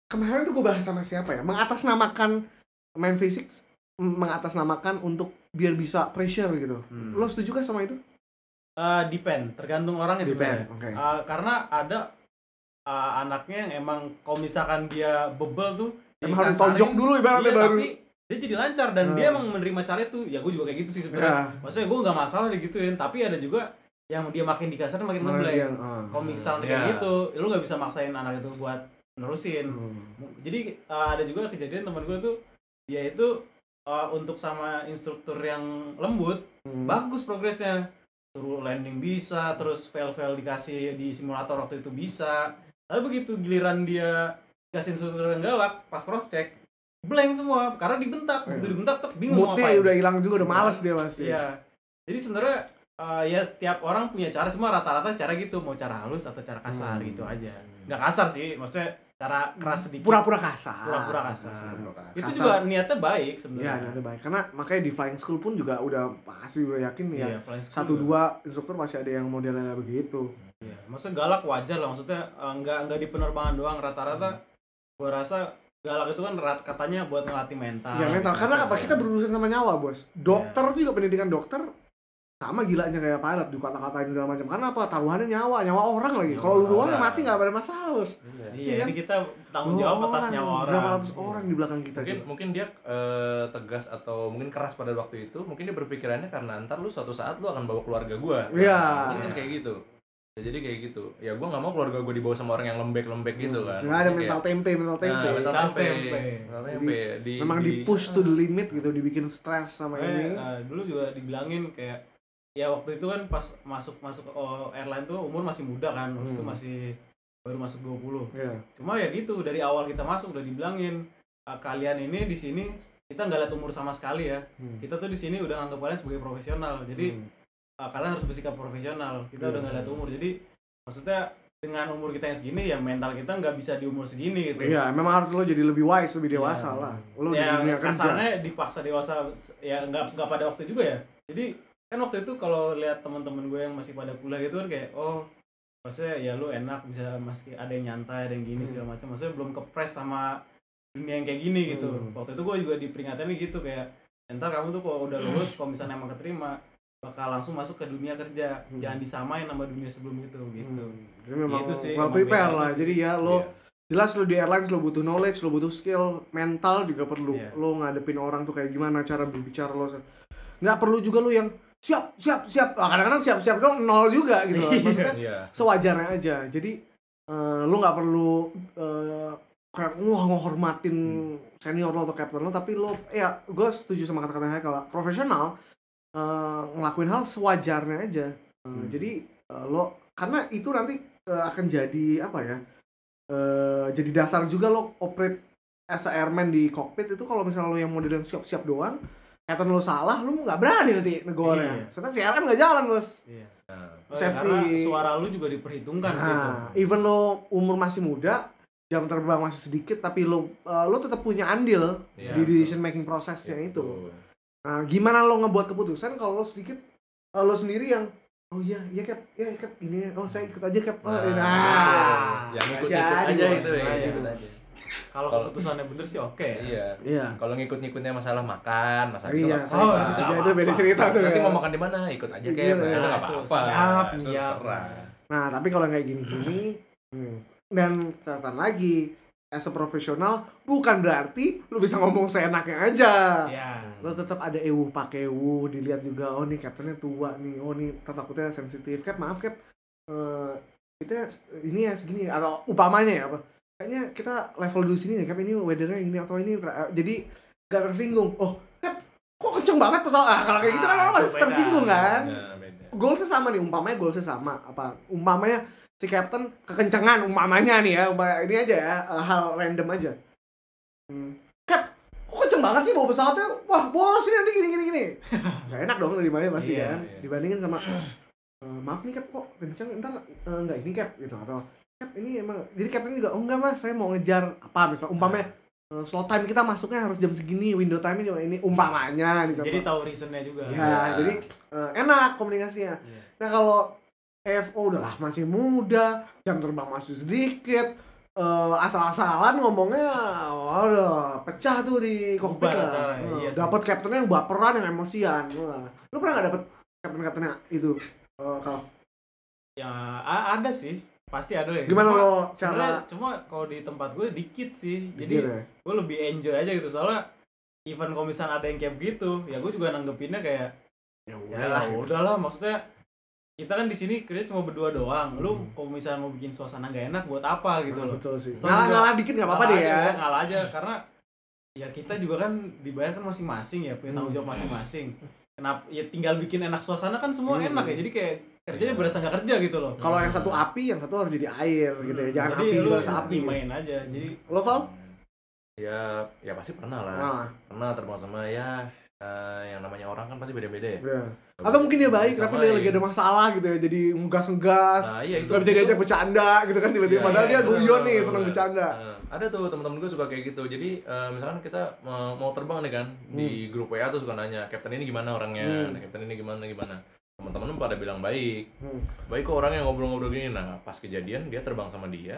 Speaker 1: kemarin tuh gue bahas sama siapa ya? Mengatasnamakan main fisik, mengatasnamakan untuk biar bisa pressure gitu. Lo setuju gak sama itu?
Speaker 3: Depend, tergantung orangnya sebenarnya.
Speaker 1: Okay.
Speaker 3: Karena ada anaknya yang emang kalau misalkan dia bebel tuh
Speaker 1: emang harus tonjok dulu ibaratnya baru.
Speaker 3: Tapi dia jadi lancar dan dia emang menerima cara itu. Ya gue juga kayak gitu sih sebenarnya. Maksudnya gue nggak masalah digituin, tapi ada juga yang dia makin dikasarin makin ngebleng. Kalau misalnya kayak gitu, lu nggak bisa maksain anak itu buat nerusin. Jadi ada juga kejadian teman gue tuh, dia itu untuk sama instruktur yang lembut, bagus progresnya. Suruh landing bisa, terus fail dikasih di simulator waktu itu bisa. Tapi begitu giliran dia kasih instruktur yang galak, pas cross check blank semua karena dibentak. Begitu dibentak tuh bingung mau
Speaker 1: ngapain. Moodnya udah hilang juga, udah males dia pasti.
Speaker 3: Iya. Jadi sebenarnya ya tiap orang punya cara, cuma rata-rata cara gitu, mau cara halus atau cara kasar gitu aja. Nggak kasar sih, maksudnya cara keras sedikit.
Speaker 1: Pura-pura kasar.
Speaker 3: Itu juga niatnya baik sebenarnya.
Speaker 1: Iya, niatnya baik. Karena makanya di flying school pun juga udah pasti gue yakin ya. 1-2 instruktur masih ada yang modelnya begitu.
Speaker 3: Iya, maksudnya galak wajar lah, maksudnya nggak di penerbangan doang, rata-rata gue rasa galak itu kan katanya buat ngelatih mental.
Speaker 1: Ya mental, karena apa, kita berurusan sama nyawa bos. Dokter tuh juga pendidikan dokter sama gilanya kayak pilot, juga kata-katain segala macam. Karena apa, taruhannya nyawa orang lagi. Kalau lu doang yang mati nggak ada masalah bos.
Speaker 3: Iya, ini kita tanggung jawab atas nyawa orang.
Speaker 1: Berapa ratus orang di belakang kita.
Speaker 2: Mungkin dia tegas atau mungkin keras pada waktu itu. Mungkin dia berpikirannya karena ntar lu suatu saat lu akan bawa keluarga gua.
Speaker 1: Iya.
Speaker 2: Mungkin kayak gitu. Jadi kayak gitu. Ya gua nggak mau keluarga gua dibawa sama orang yang lembek-lembek gitu kan.
Speaker 1: Nggak ada mental tempe.
Speaker 2: Mental tempe.
Speaker 1: Memang di push to the limit gitu, dibikin stres sama ini.
Speaker 3: Dulu juga dibilangin kayak, ya waktu itu kan pas masuk airline tuh umur masih muda kan, waktu itu masih baru masuk 20. Cuma ya gitu, dari awal kita masuk udah dibilangin, kalian ini di sini kita nggak lihat umur sama sekali ya. Kita tuh di sini udah nganggap kalian sebagai profesional. Jadi kalian harus bersikap profesional. Kita udah nggak lihat umur. Jadi maksudnya dengan umur kita yang segini ya mental kita nggak bisa di umur segini gitu.
Speaker 1: Iya, memang harus lo jadi lebih wise, lebih dewasa lah. Lo
Speaker 3: ya,
Speaker 1: di dunia kerja.
Speaker 3: Kasarnya dipaksa dewasa ya nggak pada waktu juga ya. Jadi kan waktu itu kalau lihat teman-teman gue yang masih pada kuliah gitu kan kayak, oh maksudnya ya lu enak bisa masih ada yang nyantai, ada yang gini segala macam. Maksudnya belum kepres sama dunia yang kayak gini gitu. Waktu itu gue juga diperingatannya gitu kayak, entar kamu tuh kalau udah lulus, kalau misalnya emang keterima bakal langsung masuk ke dunia kerja, jangan disamain sama dunia sebelum itu gitu.
Speaker 1: Jadi memang
Speaker 3: gitu sih,
Speaker 1: well prepare lah. Jadi ya lo jelas lo di airlines lo butuh knowledge, lo butuh skill, mental juga perlu. Lo ngadepin orang tuh kayak gimana, cara berbicara lo. Nggak perlu juga lo yang siap. Kadang-kadang siap dong nol juga gitu. Maksudnya sewajarnya aja. Jadi lo nggak perlu kayak ngehormatin senior lo atau captain lo, tapi lo ya gue setuju sama kata-katanya kalau profesional ngelakuin hal sewajarnya aja. Jadi lo karena itu nanti akan jadi apa ya? Jadi dasar juga lo operate as a airman di cockpit itu. Kalau misalnya lo yang model yang siap-siap doang, captain lo salah, lo nggak berani nanti negornya. Soalnya CRM nggak jalan bos.
Speaker 3: Karena suara lo juga diperhitungkan sih.
Speaker 1: Even lo umur masih muda, jam terbang masih sedikit, tapi lo tetap punya andil di decision making prosesnya itu. Nah, gimana lo ngebuat keputusan kalau lo sedikit lo sendiri yang cap ini saya ikut aja cap.
Speaker 2: Yang ikut aja itu ikut aja.
Speaker 3: Kalau keputusannya bener sih oke.
Speaker 2: Iya. Kalau ngikut-ngikutnya masalah makan, itu
Speaker 1: itu beda cerita tuh.
Speaker 2: Nanti mau makan di mana? Ikut aja kayak itu enggak apa-apa.
Speaker 3: Siap.
Speaker 1: Nah, tapi kalau kayak gini dan catatan lagi, as a profesional bukan berarti lu bisa ngomong seenaknya aja. Lu tetap ada pakai dilihat juga, oh nih captainnya tua nih, oh nih takutnya sensitif. Cap, maaf cap, kita ini ya segini, atau upamanya ya apa? Kayaknya kita level dulu sini nih cap, ini weathernya ini atau ini, jadi gak tersinggung. Oh cap, kok kenceng banget pesawat? Kalau kayak gitu kan orang masih tersinggung kan? Goalsnya sama nih, umpamanya goalsnya sama, apa? Umpamanya si captain kekencengan umpamanya nih ya, ini aja ya, hal random aja. Cap, kok kenceng banget sih bawa pesawatnya? Wah, bolos ini nanti gini. Gak enak dong dari mana pasti kan. Dibandingin sama maaf nih cap, kok kenceng, ntar enggak ini cap gitu, atau cap ini emang jadi captain juga, oh enggak mas, saya mau ngejar apa misal umpamanya slot time kita masuknya harus jam segini, window time-nya cuma ini umpamanya nih.
Speaker 3: Jadi tahu reasonnya juga.
Speaker 1: Ya, jadi enak komunikasinya. Nah kalau FO udahlah masih muda, jam terbang masih sedikit, asal-asalan ngomongnya, waduh, pecah tuh di kokpit lah. Dapat kaptennya yang baperan, yang emosian. Lu pernah nggak dapet kapten-kaptennya itu, kalau?
Speaker 3: Ya ada sih, pasti ada ya.
Speaker 1: Gimana lo cara?
Speaker 3: Cuma kalau di tempat gue dikit sih, jadi gue lebih enjoy aja gitu. Soalnya event kalau misalnya ada yang kayak gitu, ya gue juga nanggepinnya kayak ya udahlah, maksudnya kita kan di sini kerja cuma berdua doang. Lu kalau misalnya mau bikin suasana gak enak buat apa gitu loh.
Speaker 1: Betul sih. Ngalah dikit enggak apa-apa deh ya.
Speaker 3: Ngalah aja karena ya kita juga kan dibayar kan masing-masing ya, punya tanggung jawab masing-masing. Kenapa ya tinggal bikin enak suasana kan semua enak ya. Jadi kayak kerjanya berasa enggak kerja gitu loh.
Speaker 1: Kalau yang satu api, yang satu harus jadi air gitu ya. Jangan api dibalas api.
Speaker 3: Main aja. Jadi
Speaker 1: lo Val?
Speaker 2: Ya pasti pernah lah. Pernah terbang sama yang namanya orang kan pasti beda-beda ya.
Speaker 1: Atau mungkin dia baik, tapi dia lagi ada masalah gitu ya, jadi ngegas-ngegas.
Speaker 2: Nah, iya itu.
Speaker 1: Gak bisa diajak bercanda gitu kan tiba-tiba, padahal dia guyon nih, seneng bercanda.
Speaker 2: Ada tuh teman-teman gue suka kayak gitu. Jadi misalkan kita mau terbang nih kan, di grup WA tuh suka nanya, "Kapten ini gimana orangnya? Kapten ini gimana?" Teman-teman pada bilang baik. Baik kok orangnya, ngobrol-ngobrol gini. Nah, pas kejadian dia terbang sama dia.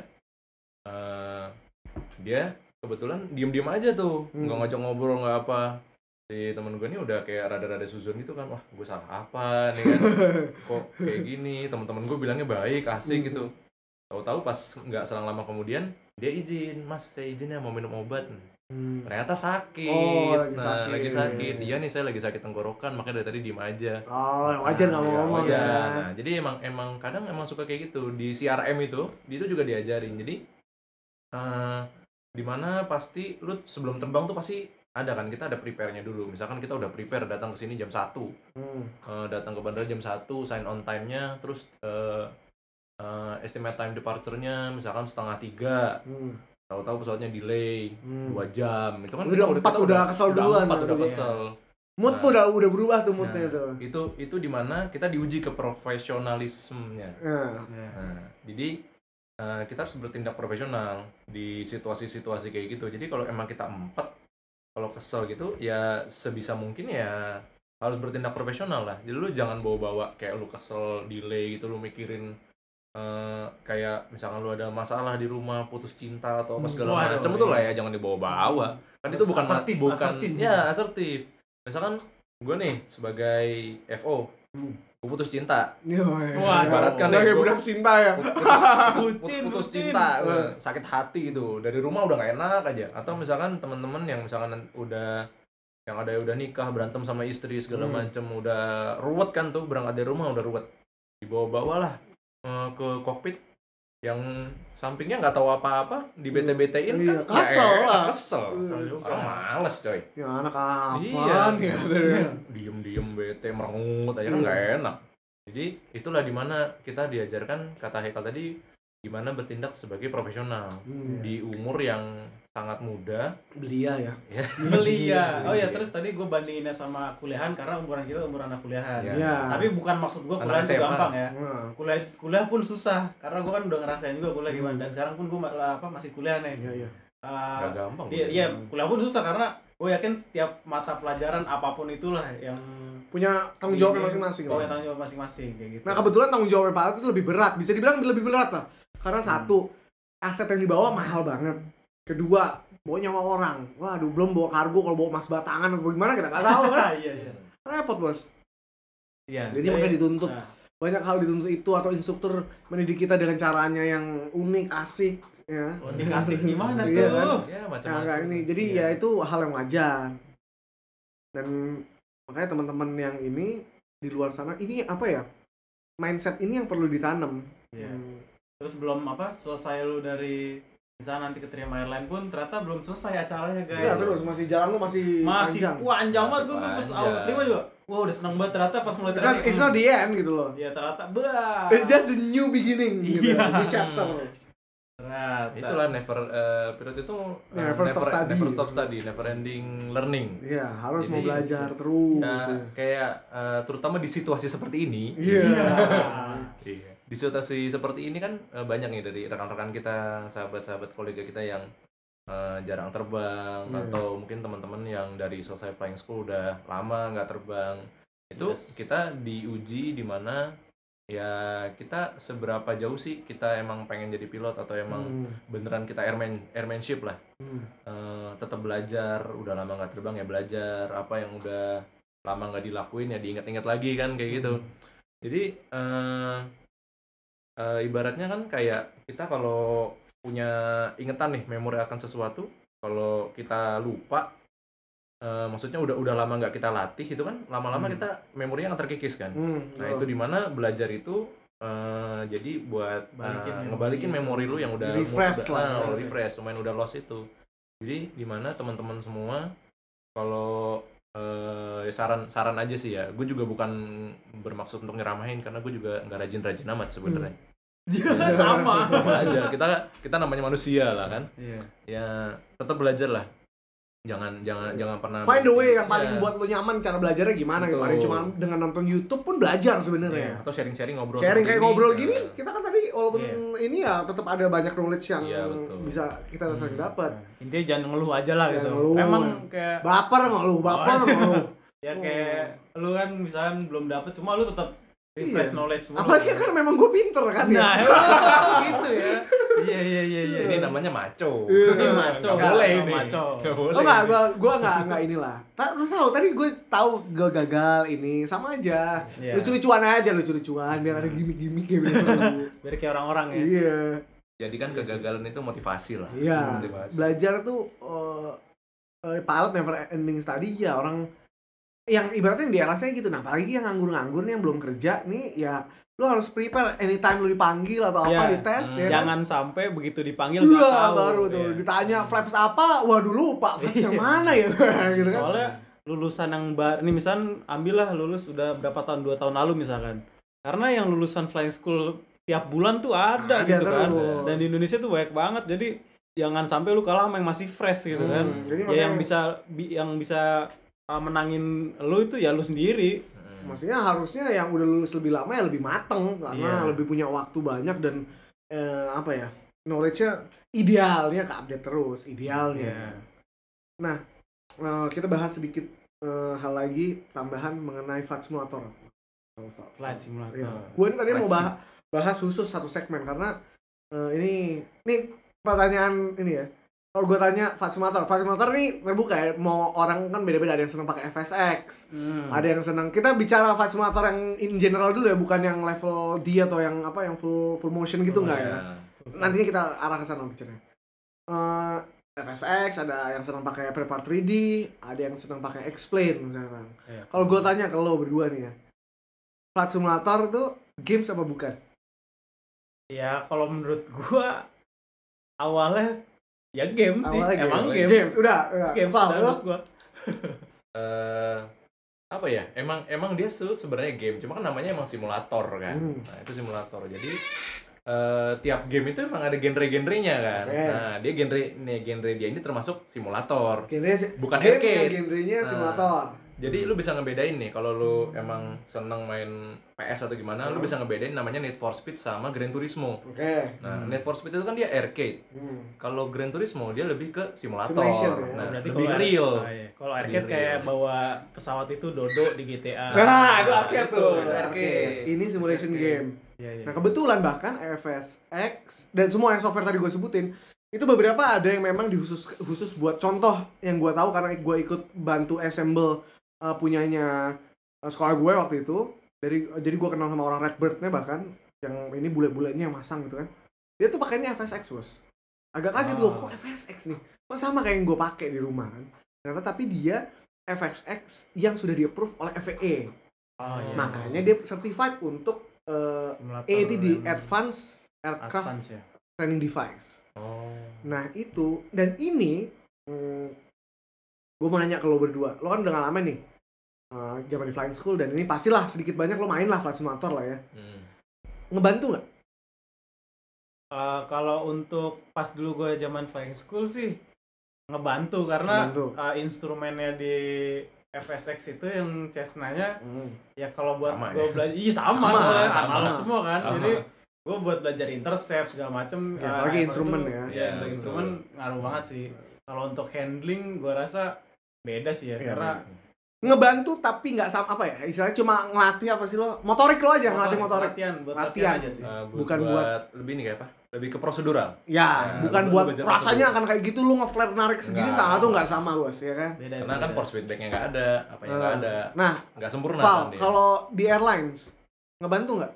Speaker 2: Dia kebetulan diem-diem aja tuh, nggak ngajak ngobrol, nggak apa. Si temen gue ini udah kayak rada-rada suzon gitu kan, wah gue salah apa nih kan, kok kayak gini. Teman-teman gue bilangnya baik, asik gitu. Tahu-tahu pas nggak selang lama kemudian dia izin, "Mas saya izin ya mau minum obat." Ternyata sakit. Lagi sakit. Iya nih saya lagi sakit tenggorokan, makanya dari tadi diem aja.
Speaker 1: Wajar nggak mau ngomong ya.
Speaker 2: Nah, jadi emang kadang suka kayak gitu. Di CRM itu juga diajarin. Jadi dimana pasti lu sebelum terbang tuh pasti ada kan, kita ada prepare-nya dulu. Misalkan kita udah prepare datang ke sini jam 1. Datang ke bandara jam 1, sign on time-nya, terus estimate time departure-nya misalkan 2:30. Tahu-tahu pesawatnya delay 2 jam. Itu kan
Speaker 1: kita udah kesel duluan.
Speaker 2: Udah kesel.
Speaker 1: Mood tuh udah berubah tuh moodnya tuh.
Speaker 2: Itu di mana kita diuji ke profesionalismenya. Jadi kita harus bertindak profesional di situasi-situasi kayak gitu. Jadi kalau emang kita kalau kesel gitu ya sebisa mungkin ya harus bertindak profesional lah. Jadi lu jangan bawa-bawa kayak lu kesel, delay gitu, lu mikirin kayak misalkan lu ada masalah di rumah, putus cinta atau apa segala macam tuh lah ya, jangan dibawa-bawa. Kan itu bukan asertif. Ya, asertif. Misalkan gue nih sebagai FO, gue putus cinta.
Speaker 1: Ibaratkan ya, budak cinta ya.
Speaker 2: Putus cinta, sakit hati gitu. Dari rumah udah gak enak aja. Atau misalkan teman-teman yang misalkan udah nikah, berantem sama istri segala macem, udah ruwet kan tuh, berangkat dari rumah udah ruwet. Dibawa-bawa lah ke kokpit yang sampingnya nggak tahu apa-apa, di bete-betein kan kesel juga. Orang males coy.
Speaker 1: Ya anak apaan ya.
Speaker 2: Diem bete merengut aja kan nggak enak. Jadi itulah dimana kita diajarkan kata Haikal tadi, gimana bertindak sebagai profesional di umur yang sangat muda.
Speaker 1: Belia ya.
Speaker 3: Belia. Oh ya, terus tadi gue bandinginnya sama kuliahan karena umuran kita umuran anak kuliahan. Tapi bukan maksud gue kuliah itu gampang ya. Kuliah pun susah karena gue kan udah ngerasain juga kuliah gimana, dan sekarang pun gue masih kuliah nih.
Speaker 2: Gak gampang.
Speaker 3: Iya, kuliah pun susah karena gue yakin setiap mata pelajaran apapun itulah yang
Speaker 1: punya tanggung jawabnya masing-masing.
Speaker 3: Punya tanggung jawab masing-masing kayak gitu.
Speaker 1: Nah kebetulan tanggung jawabnya Pak itu lebih berat, bisa dibilang lebih berat lah. Karena satu, aset yang dibawa mahal banget. Kedua, bawa nyawa orang. Waduh, belum bawa kargo, kalau bawa emas batangan atau gimana kita nggak tahu kan.
Speaker 3: Iya.
Speaker 1: Repot bos.
Speaker 3: Iya.
Speaker 1: Jadi makanya dituntut. Banyak hal dituntut itu, atau instruktur mendidik kita dengan caranya yang unik, asik. Ya.
Speaker 3: Unik asik gimana tuh?
Speaker 1: Iya, kan?
Speaker 2: Ya macam-macam.
Speaker 1: Ini. Jadi ya itu hal yang wajar. Dan makanya teman-teman yang ini di luar sana, ini apa ya? Mindset ini yang perlu ditanam.
Speaker 3: Iya. Terus belum selesai lu dari misalnya nanti keterima airline pun ternyata belum selesai acaranya guys.
Speaker 1: Iya terus masih jalan lu masih panjang.
Speaker 3: Panjang banget gue tuh pas awal keterima juga. Wah udah seneng banget, ternyata pas mulai
Speaker 1: terima. It's not the end gitu loh.
Speaker 3: Iya ternyata
Speaker 1: it's just a new beginning gitu. New chapter.
Speaker 2: Ternyata. Itulah pilot itu
Speaker 1: never stop study,
Speaker 2: never ending learning.
Speaker 1: Iya, harus mau belajar terus.
Speaker 2: Kayak terutama di situasi seperti ini. Iya. Di situasi seperti ini kan banyak nih dari rekan-rekan kita, sahabat-sahabat kolega kita yang jarang terbang, atau mungkin teman-teman yang dari selesai flying school udah lama nggak terbang, itu kita diuji di mana ya kita seberapa jauh sih kita emang pengen jadi pilot, atau emang beneran kita airmanship lah. Tetap belajar, udah lama nggak terbang ya belajar, apa yang udah lama nggak dilakuin ya diingat-ingat lagi kan, kayak gitu. Jadi ibaratnya kan kayak kita kalau punya ingetan nih, memori akan sesuatu, kalau kita lupa, maksudnya udah lama nggak kita latih, itu kan lama-lama kita memorinya akan terkikis kan. Nah itu dimana belajar itu jadi buat ngebalikin memori lu yang udah refresh, lumayan udah lost itu. Jadi dimana teman-teman semua, kalau saran aja sih ya, gue juga bukan bermaksud untuk nyeramahin, karena gue juga nggak rajin-rajin amat sebenarnya.
Speaker 3: sama
Speaker 2: aja, kita namanya manusia lah kan. Ya tetap belajar lah, jangan pernah
Speaker 1: find the way yang paling buat lo nyaman cara belajarnya gimana. Betul. Gitu. Ada cuma dengan nonton YouTube pun belajar sebenarnya.
Speaker 2: Atau sharing ngobrol
Speaker 1: kayak ngobrol gini, kita kan tadi walaupun ini ya tetap ada banyak knowledge yang bisa kita sering dapat.
Speaker 3: Intinya jangan ngeluh aja lah gitu. Emang kayak
Speaker 1: baper ngeluh.
Speaker 3: Ya kayak lu kan misalkan belum dapet, cuma lu tetap refresh knowledge semua.
Speaker 1: Apalagi kan memang gue pinter kan ya.
Speaker 3: Nah, gitu ya. Iya.
Speaker 2: Ini namanya maco.
Speaker 3: Ini maco.
Speaker 2: Gak boleh ini.
Speaker 3: Maco.
Speaker 1: Oh enggak, gue enggak inilah. Terus tahu tadi gue tahu gue gagal ini sama aja. Lucu-lucuan aja, biar ada gimmick ya
Speaker 3: biar kayak orang-orang ya.
Speaker 1: Iya.
Speaker 2: Jadi kan kegagalan itu motivasi lah.
Speaker 1: Iya. Belajar tuh pilot never ending study ya, orang yang ibaratnya di rasanya gitu. Nah, apalagi yang nganggur yang belum kerja nih ya, lu harus prepare anytime lu dipanggil atau apa di tes ya.
Speaker 3: Jangan sampai begitu dipanggil enggak tahu.
Speaker 1: Baru tuh ditanya flaps apa, waduh lupa flaps yang mana ya gitu kan.
Speaker 3: Soalnya lulusan yang ini misalkan ambillah lulus udah berapa tahun, 2 tahun lalu misalkan. Karena yang lulusan flying school tiap bulan tuh ada gitu kan. Dan di Indonesia tuh banyak banget. Jadi jangan sampai lu kalah sama yang masih fresh gitu kan. Ya yang bisa menangin lu itu ya lu sendiri.
Speaker 1: Maksudnya harusnya yang udah lulus lebih lama ya lebih mateng, karena lebih punya waktu banyak dan knowledge-nya idealnya ke-update terus, idealnya. Nah, kita bahas sedikit hal lagi tambahan mengenai Flight Simulator.
Speaker 3: Flight Simulator.
Speaker 1: Gue ini tadi mau bahas khusus satu segmen karena ini pertanyaan ini ya. Kalau gue tanya Flight Simulator nih terbuka ya, mau orang kan beda-beda, ada yang senang pakai FSX, ada yang senang. Kita bicara Flight Simulator yang in general dulu ya, bukan yang level D atau yang apa yang full motion gitu nggak ya. Nantinya kita arah ke sana bicaranya. FSX, ada yang senang pakai Prepar 3D, ada yang senang pakai Explain sekarang. Kalau gue tanya ke lo berdua nih ya, Flight Simulator itu games apa bukan?
Speaker 3: Ya kalau menurut gue awalnya ya game sih, emang game.
Speaker 1: Games, udah.
Speaker 3: Game menurut gua.
Speaker 2: Apa ya? Emang dia sebenarnya game, cuma kan namanya emang simulator kan. Nah, itu simulator. Jadi tiap game itu emang ada genre-genrenya kan. Nah, genre dia ini termasuk simulator. Bukan arcade.
Speaker 1: Genrenya simulator.
Speaker 2: Jadi lu bisa ngebedain nih, kalau lu emang seneng main PS atau gimana, lu bisa ngebedain namanya Need for Speed sama Gran Turismo. Nah, Need for Speed itu kan dia arcade. Kalau Gran Turismo dia lebih ke simulator. Nah,
Speaker 3: berarti
Speaker 2: lebih real.
Speaker 3: Kalau arcade kayak bawa pesawat itu Dodo di GTA.
Speaker 1: Nah, itu arcade tuh. Arcade. Ini simulation game. Nah, kebetulan bahkan FSX dan semua yang software tadi gue sebutin itu beberapa ada yang memang khusus buat contoh yang gue tahu karena gue ikut bantu assemble punyanya sekolah gue waktu itu. Jadi gue kenal sama orang Redbird-nya bahkan, yang ini bule-bulenya yang masang gitu kan. Dia tuh pakainya FSX bos. Agak kaget gue, kok FSX nih? Kok sama kayak yang gue pakai di rumah kan? Ternyata tapi dia FSX yang sudah di-approve oleh FAA. Makanya dia certified untuk AATD, Advanced Aircraft Training Device. Nah itu, dan ini gue mau nanya ke lo berdua, lo kan udah ngalamin nih zaman di flying school, dan ini pastilah sedikit banyak lo main lah flight simulator lah ya. Ngebantu nggak?
Speaker 3: Kalau untuk pas dulu gue zaman flying school sih ngebantu karena instrumennya di FSX itu yang Cessna-nya ya kalau buat gue belajar sama semua kan. Jadi gue buat belajar intercept segala macem.
Speaker 1: Apalagi instrumen
Speaker 3: tuh,
Speaker 1: ya.
Speaker 3: Instrumen ngaruh banget sih. Kalau untuk handling gue rasa beda sih ya, karena
Speaker 1: ngebantu tapi nggak sama apa ya, istilahnya cuma ngelatih apa sih lo, motorik lo aja, ngelatih motorik,
Speaker 3: latihan aja sih.
Speaker 2: Bukan buat lebih nih kayak apa, lebih ke prosedural
Speaker 1: ya, bukan buat rasanya akan kayak gitu lo nge-flare narik segini sangat tuh nggak sama bos ya kan,
Speaker 3: beda,
Speaker 2: karena kan force feedbacknya nggak ada, apanya nggak ada,
Speaker 1: nah
Speaker 2: nggak sempurna
Speaker 1: Val,
Speaker 2: kan dia.
Speaker 1: Kalau di airlines ngebantu nggak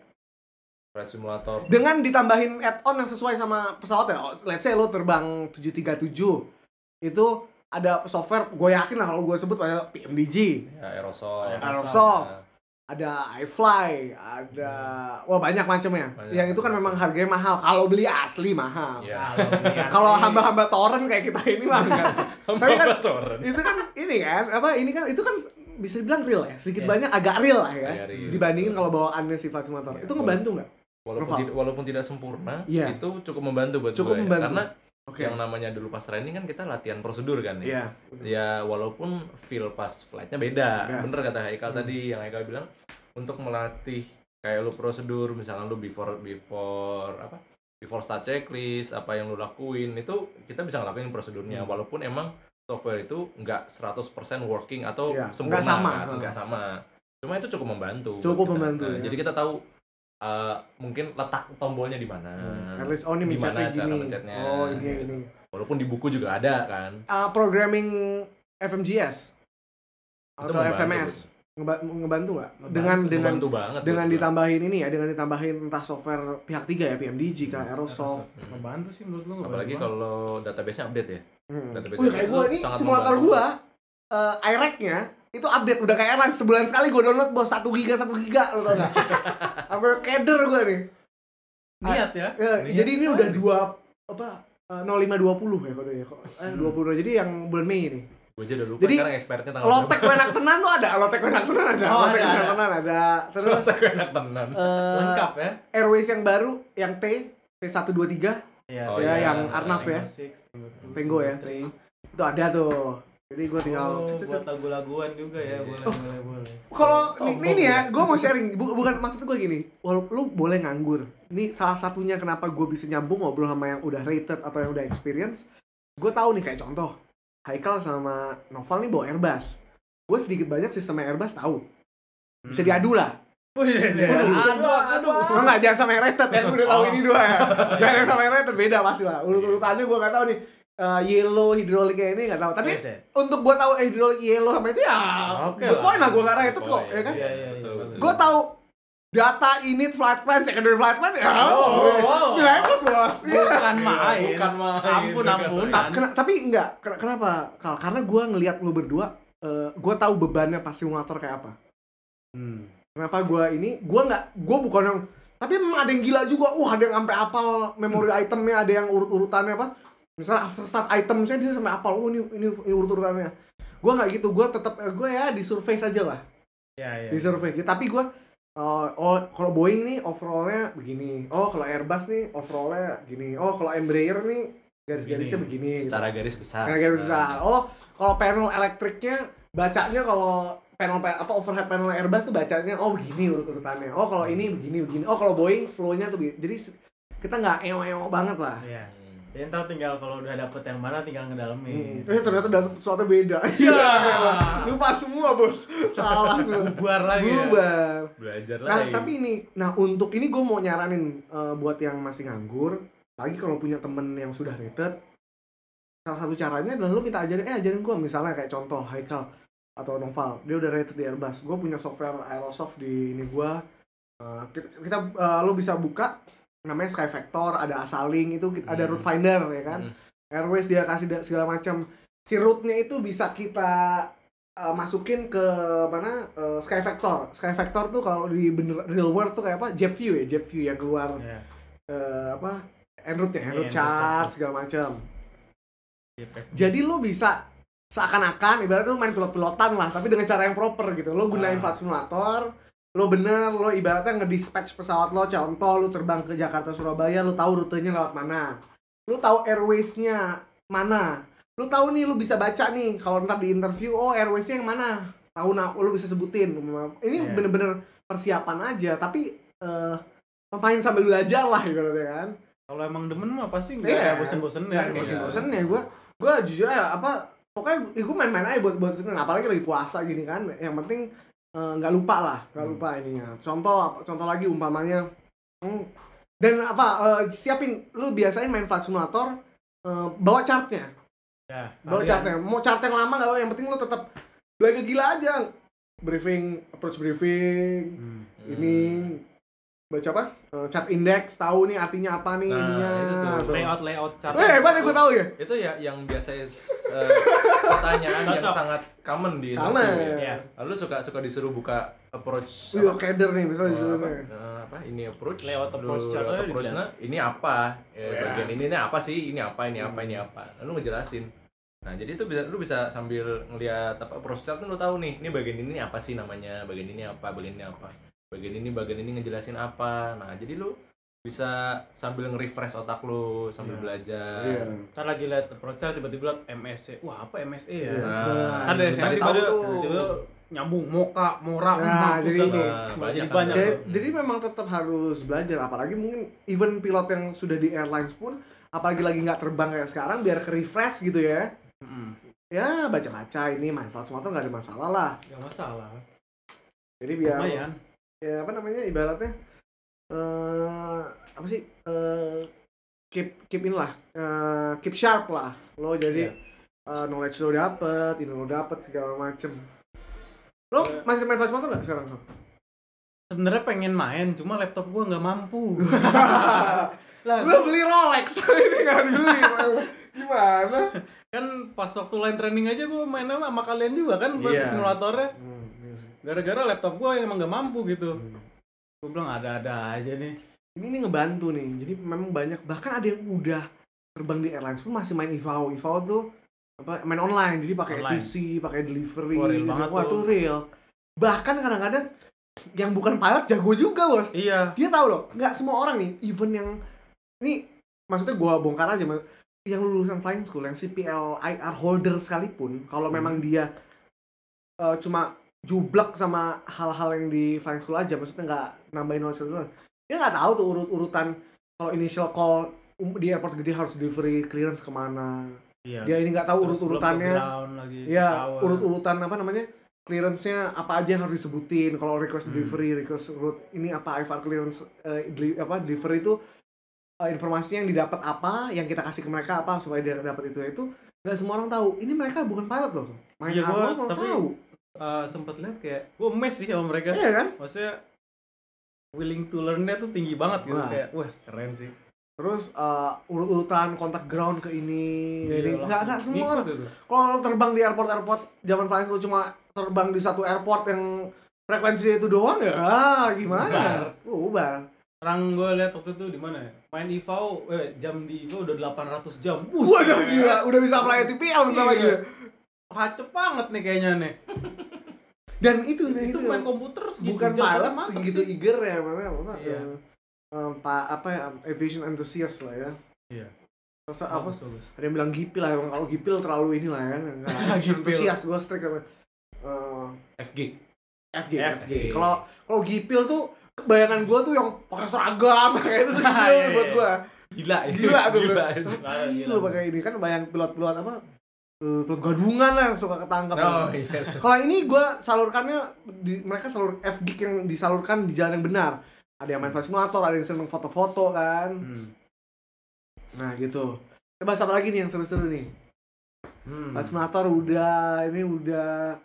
Speaker 2: flight simulator
Speaker 1: dengan ditambahin add-on yang sesuai sama pesawat ya, let's say lo terbang 737 itu ada software, gue yakin lah kalau gue sebut pada PMDG,
Speaker 2: ya, Aerosoft,
Speaker 1: ada iFly, ada banyak macamnya. Yang itu kan memang harganya mahal. Kalau beli asli mahal.
Speaker 2: Ya.
Speaker 1: Kalau hamba-hamba torrent kayak kita ini mah enggak. Tapi kan itu kan ini kan itu kan bisa dibilang real ya. Sedikit banyak agak real lah ya. Dibandingin kalau bawaannya si flight simulator. Itu ngebantu nggak?
Speaker 2: Walaupun tidak sempurna, itu cukup membantu buat
Speaker 1: gue.
Speaker 2: Karena yang namanya dulu pas training kan kita latihan prosedur kan ya. Ya walaupun feel pas flightnya beda. Bener kata Haikal tadi, yang Haikal bilang untuk melatih kayak lu prosedur, misalkan lu before start checklist, apa yang lu lakuin itu kita bisa ngelakuin prosedurnya walaupun emang software itu nggak 100% working atau sempurna, nggak sama. Cuma itu cukup membantu. Jadi kita tahu mungkin letak tombolnya di mana.
Speaker 1: Ini
Speaker 2: gimana cara mencetnya.
Speaker 1: Ini.
Speaker 2: Walaupun di buku juga ada kan.
Speaker 1: Programming FMGS atau FMS ngebantu nggak? Dengan ditambahin ini ya, dengan ditambahin entah software pihak 3 ya, PMDG kayak Aerosoft.
Speaker 3: Ngebantu sih menurut gua.
Speaker 2: Apalagi kalau database-nya update ya.
Speaker 1: Database-nya kayak gua ini simulator gua iRack-nya itu update udah kayak airline, sebulan sekali gue download bos 1 giga lo tau gak? Sampai keder gue nih.
Speaker 3: Niat ya.
Speaker 1: Jadi ini udah 0520 ya kalau ya. 20. Jadi yang bulan Mei ini.
Speaker 2: Gue aja udah lupa
Speaker 1: jadi,
Speaker 2: sekarang expertnya tanggal
Speaker 1: Lotek Wenak Tenan tuh ada. Lotek Wenak Tenan ada. Terus
Speaker 2: Lotek Wenak Tenan.
Speaker 3: Lengkap ya.
Speaker 1: Airways yang baru yang T123. Yang Arnav ya. Tenggo ya. Itu ada tuh. Jadi gue tinggal
Speaker 3: buat lagu-laguan juga ya, boleh.
Speaker 1: Kalau ini ya, gue mau sharing, bukan maksud gue gini, lu boleh nganggur. Ini salah satunya kenapa gue bisa nyambung ngobrol sama yang udah rated atau yang udah experience. Gue tahu nih kayak contoh, Haikal sama Noval nih bawa Airbus. Gue sedikit banyak sistemnya Airbus tahu. Bisa diadu lah.
Speaker 3: Aduh.
Speaker 1: Enggak, jangan sama yang rated ya, gue udah tahu ini dua ya. Jangan sama yang rated, beda pasti lah. Urut-urutannya gue gak tahu nih. Yellow hidroliknya ini nggak tahu, tapi untuk gue tahu hidrolik yellow sama itu ya good point lah, gue nggak rated kok, ya kan? Gue tahu data init flight plan, secondary flight plan ya, bos.
Speaker 3: Bukan main. Ampun.
Speaker 1: Tapi enggak, kenapa? Karena gue ngelihat lu berdua, gue tahu bebannya pas simulator kayak apa. Kenapa gue bukan yang, tapi memang ada yang gila juga, ada yang sampai apal memori itemnya, ada yang urut-urutannya apa? Misalnya after start item saya dia sampai apal, ini urut-urutannya. Gue nggak gitu, gue tetap di survei saja lah. Di survei aja. Tapi gue kalau Boeing nih overallnya begini. Kalau Airbus nih overallnya gini. Kalau Embraer nih garis-garisnya begini.
Speaker 2: Secara garis besar.
Speaker 1: Kalau panel elektriknya bacanya kalau overhead panel Airbus tuh bacanya begini urut-urutannya. Kalau ini begini. Kalau Boeing flow-nya tuh jadi kita nggak eo banget lah.
Speaker 3: Ya ntar tinggal kalau udah dapet yang mana tinggal ngedalemin.
Speaker 1: Ternyata dapet sesuatu beda. Lupa semua bos. Salah semua.
Speaker 3: Bubar lagi.
Speaker 2: Belajar lagi.
Speaker 1: Nah tapi untuk ini gue mau nyaranin buat yang masih nganggur, lagi kalau punya temen yang sudah rated, salah satu caranya adalah lu minta ajarin gue, misalnya kayak contoh Haikal atau Noval, dia udah rated di Airbus, gue punya software Aerosoft di ini gue, lu bisa buka. Namanya Sky Vector, ada Asaling, itu ada route finder ya kan. Airways dia kasih segala macam. Si route-nya itu bisa kita masukin ke mana? Sky Vector. Sky Vector tuh kalau di real world tuh kayak apa? JetView yang keluar en route chart segala macam. Jadi lo bisa seakan-akan ibaratnya lo main pilot-pilotan lah, tapi dengan cara yang proper gitu. Lo gunain flight simulator. Lo ibaratnya ngedispatch pesawat lo, contoh lo terbang ke Jakarta Surabaya, lo tahu rutenya lewat mana, lo tahu airways-nya mana, lo tahu nih, lo bisa baca nih kalau ntar di interview, airways-nya yang mana, tahu lo bisa sebutin. Ini bener-bener persiapan aja, tapi pemain sambil belajar lah ibaratnya kan.
Speaker 3: Kalau emang demen mah pasti nggak ada bosen-bosennya.
Speaker 1: Nggak ada bosen-bosennya. Gue jujur aja pokoknya gue main-main aja buat seneng, apalagi lagi puasa gini kan. Yang penting nggak lupa ininya. Contoh lagi umpamanya dan siapin lu biasain main Flight Simulator bawa chartnya.
Speaker 3: Ya,
Speaker 1: bawa chartnya. Mau chart yang lama nggak apa, yang penting lu tetap belajar gila aja. Approach briefing, ini baca apa? Chart index, tahu nih artinya apa nih ininya.
Speaker 3: Layout chart.
Speaker 1: Hebat ya gue tahu ya.
Speaker 2: Itu ya yang biasa pertanyaan yang sangat common di
Speaker 1: Indonesia.
Speaker 2: Ya. Lalu suka disuruh buka approach.
Speaker 1: Header nih misalnya disuruh
Speaker 2: ini approach.
Speaker 3: Layout approach chart
Speaker 2: ini apa? Bagian ini apa sih? Ini apa? Lalu ngejelasin. Nah, jadi itu lu bisa sambil ngelihat approach chart lu tahu nih, ini bagian ini apa sih namanya? Bagian ini apa? Bagian ini ngejelasin apa. Nah, jadi lu bisa sambil nge-refresh otak lu sambil belajar.
Speaker 3: Iya. Kan lagi lihat approach chart tiba-tiba lihat MSE. Wah, apa MSE ya?
Speaker 2: Nah,
Speaker 3: ada yang tiba-tiba nyambung Moka, Mora,
Speaker 1: jadi banyak. Jadi memang tetap harus belajar, apalagi mungkin even pilot yang sudah di airlines pun apalagi lagi nggak terbang kayak sekarang biar ke-refresh gitu ya. Ya baca-baca ini main Flight Simulator nggak ada masalah lah.
Speaker 3: Nggak masalah.
Speaker 1: Jadi biar
Speaker 3: lumayan.
Speaker 1: Ya apa namanya ibaratnya apa sih keep sharp lah lo, jadi knowledge lo dapet, ini lo dapet segala macem. Lo masih main Flight Simulator nggak sekarang?
Speaker 3: Sebenarnya pengen main, cuma laptop gua nggak mampu.
Speaker 1: Lo beli Rolex ini nggak dibeli, gimana?
Speaker 3: Kan pas waktu line training aja gua main sama kalian juga kan buat simulatornya. Gara-gara laptop gua emang nggak mampu gitu. Gua bilang ada aja nih.
Speaker 1: Ini ngebantu nih, jadi memang banyak, bahkan ada yang udah terbang di airlines pun masih main IVAO tuh main online, jadi pakai ETC, pakai delivery, wah tuh real. Bahkan kadang-kadang yang bukan pilot jago juga bos.
Speaker 3: Iya.
Speaker 1: Dia tahu loh, nggak semua orang nih, even yang ini maksudnya gua bongkar aja, yang lulusan flying school, yang CPL IR holder sekalipun, kalau memang dia cuma jublek sama hal-hal yang di flying school aja, maksudnya nggak nambahin knowledge dulu, dia nggak tahu tuh urutan kalau initial call di airport gede harus delivery clearance kemana. Iya. Dia ini nggak tahu urut-urutannya. Iya, urut-urutan apa namanya? Clearance-nya apa aja yang harus disebutin. Kalau request delivery, request route ini apa, IFR clearance delivery itu informasinya yang didapat apa, yang kita kasih ke mereka apa supaya dia dapat itu nggak semua orang tahu. Ini mereka bukan pilot loh. Main apa tapi tahu.
Speaker 3: Sempet lihat kayak gua mes sih sama mereka.
Speaker 1: Iya kan?
Speaker 3: Maksudnya willing to learn-nya tuh tinggi banget gitu, kayak wah keren sih.
Speaker 1: Terus urut-urutan kontak ground ke ini, jadi nggak semua orang. Kalau terbang di airport zaman flying school cuma terbang di satu airport yang frekuensi itu doang ya gimana? Ubar.
Speaker 3: Sekarang gue lihat waktu itu di mana ya? Main IVAO, jam di IVAO udah 800 jam.
Speaker 1: Waduh gila, udah bisa apply TPL bentar lagi ya.
Speaker 3: Hacep banget nih kayaknya nih.
Speaker 1: Dan itu
Speaker 3: main komputer segitu.
Speaker 1: Bukan pilot segitu eager ya, aviation enthusiast lah ya. Iya. Masa bagus. Ada yang bilang gipil lah, kalau gipil terlalu inilah ya kan. Enthusiast gue strict sama
Speaker 2: FG.
Speaker 1: Kalau gipil tuh bayangan gue tuh yang pakai seragam kayak itu tuh gipil buat gue.
Speaker 3: Gila
Speaker 1: tuh. Gila pakai ini kan bayang pilot-pilot apa? Pilot gadungan lah yang suka ketangkap. Kalau ini gue salurkannya mereka salur FG yang disalurkan di jalan yang benar. Ada yang main Flight Simulator, ada yang seneng foto-foto kan. Nah gitu. Coba apa lagi nih yang seru-seru nih? Flight Simulator udah.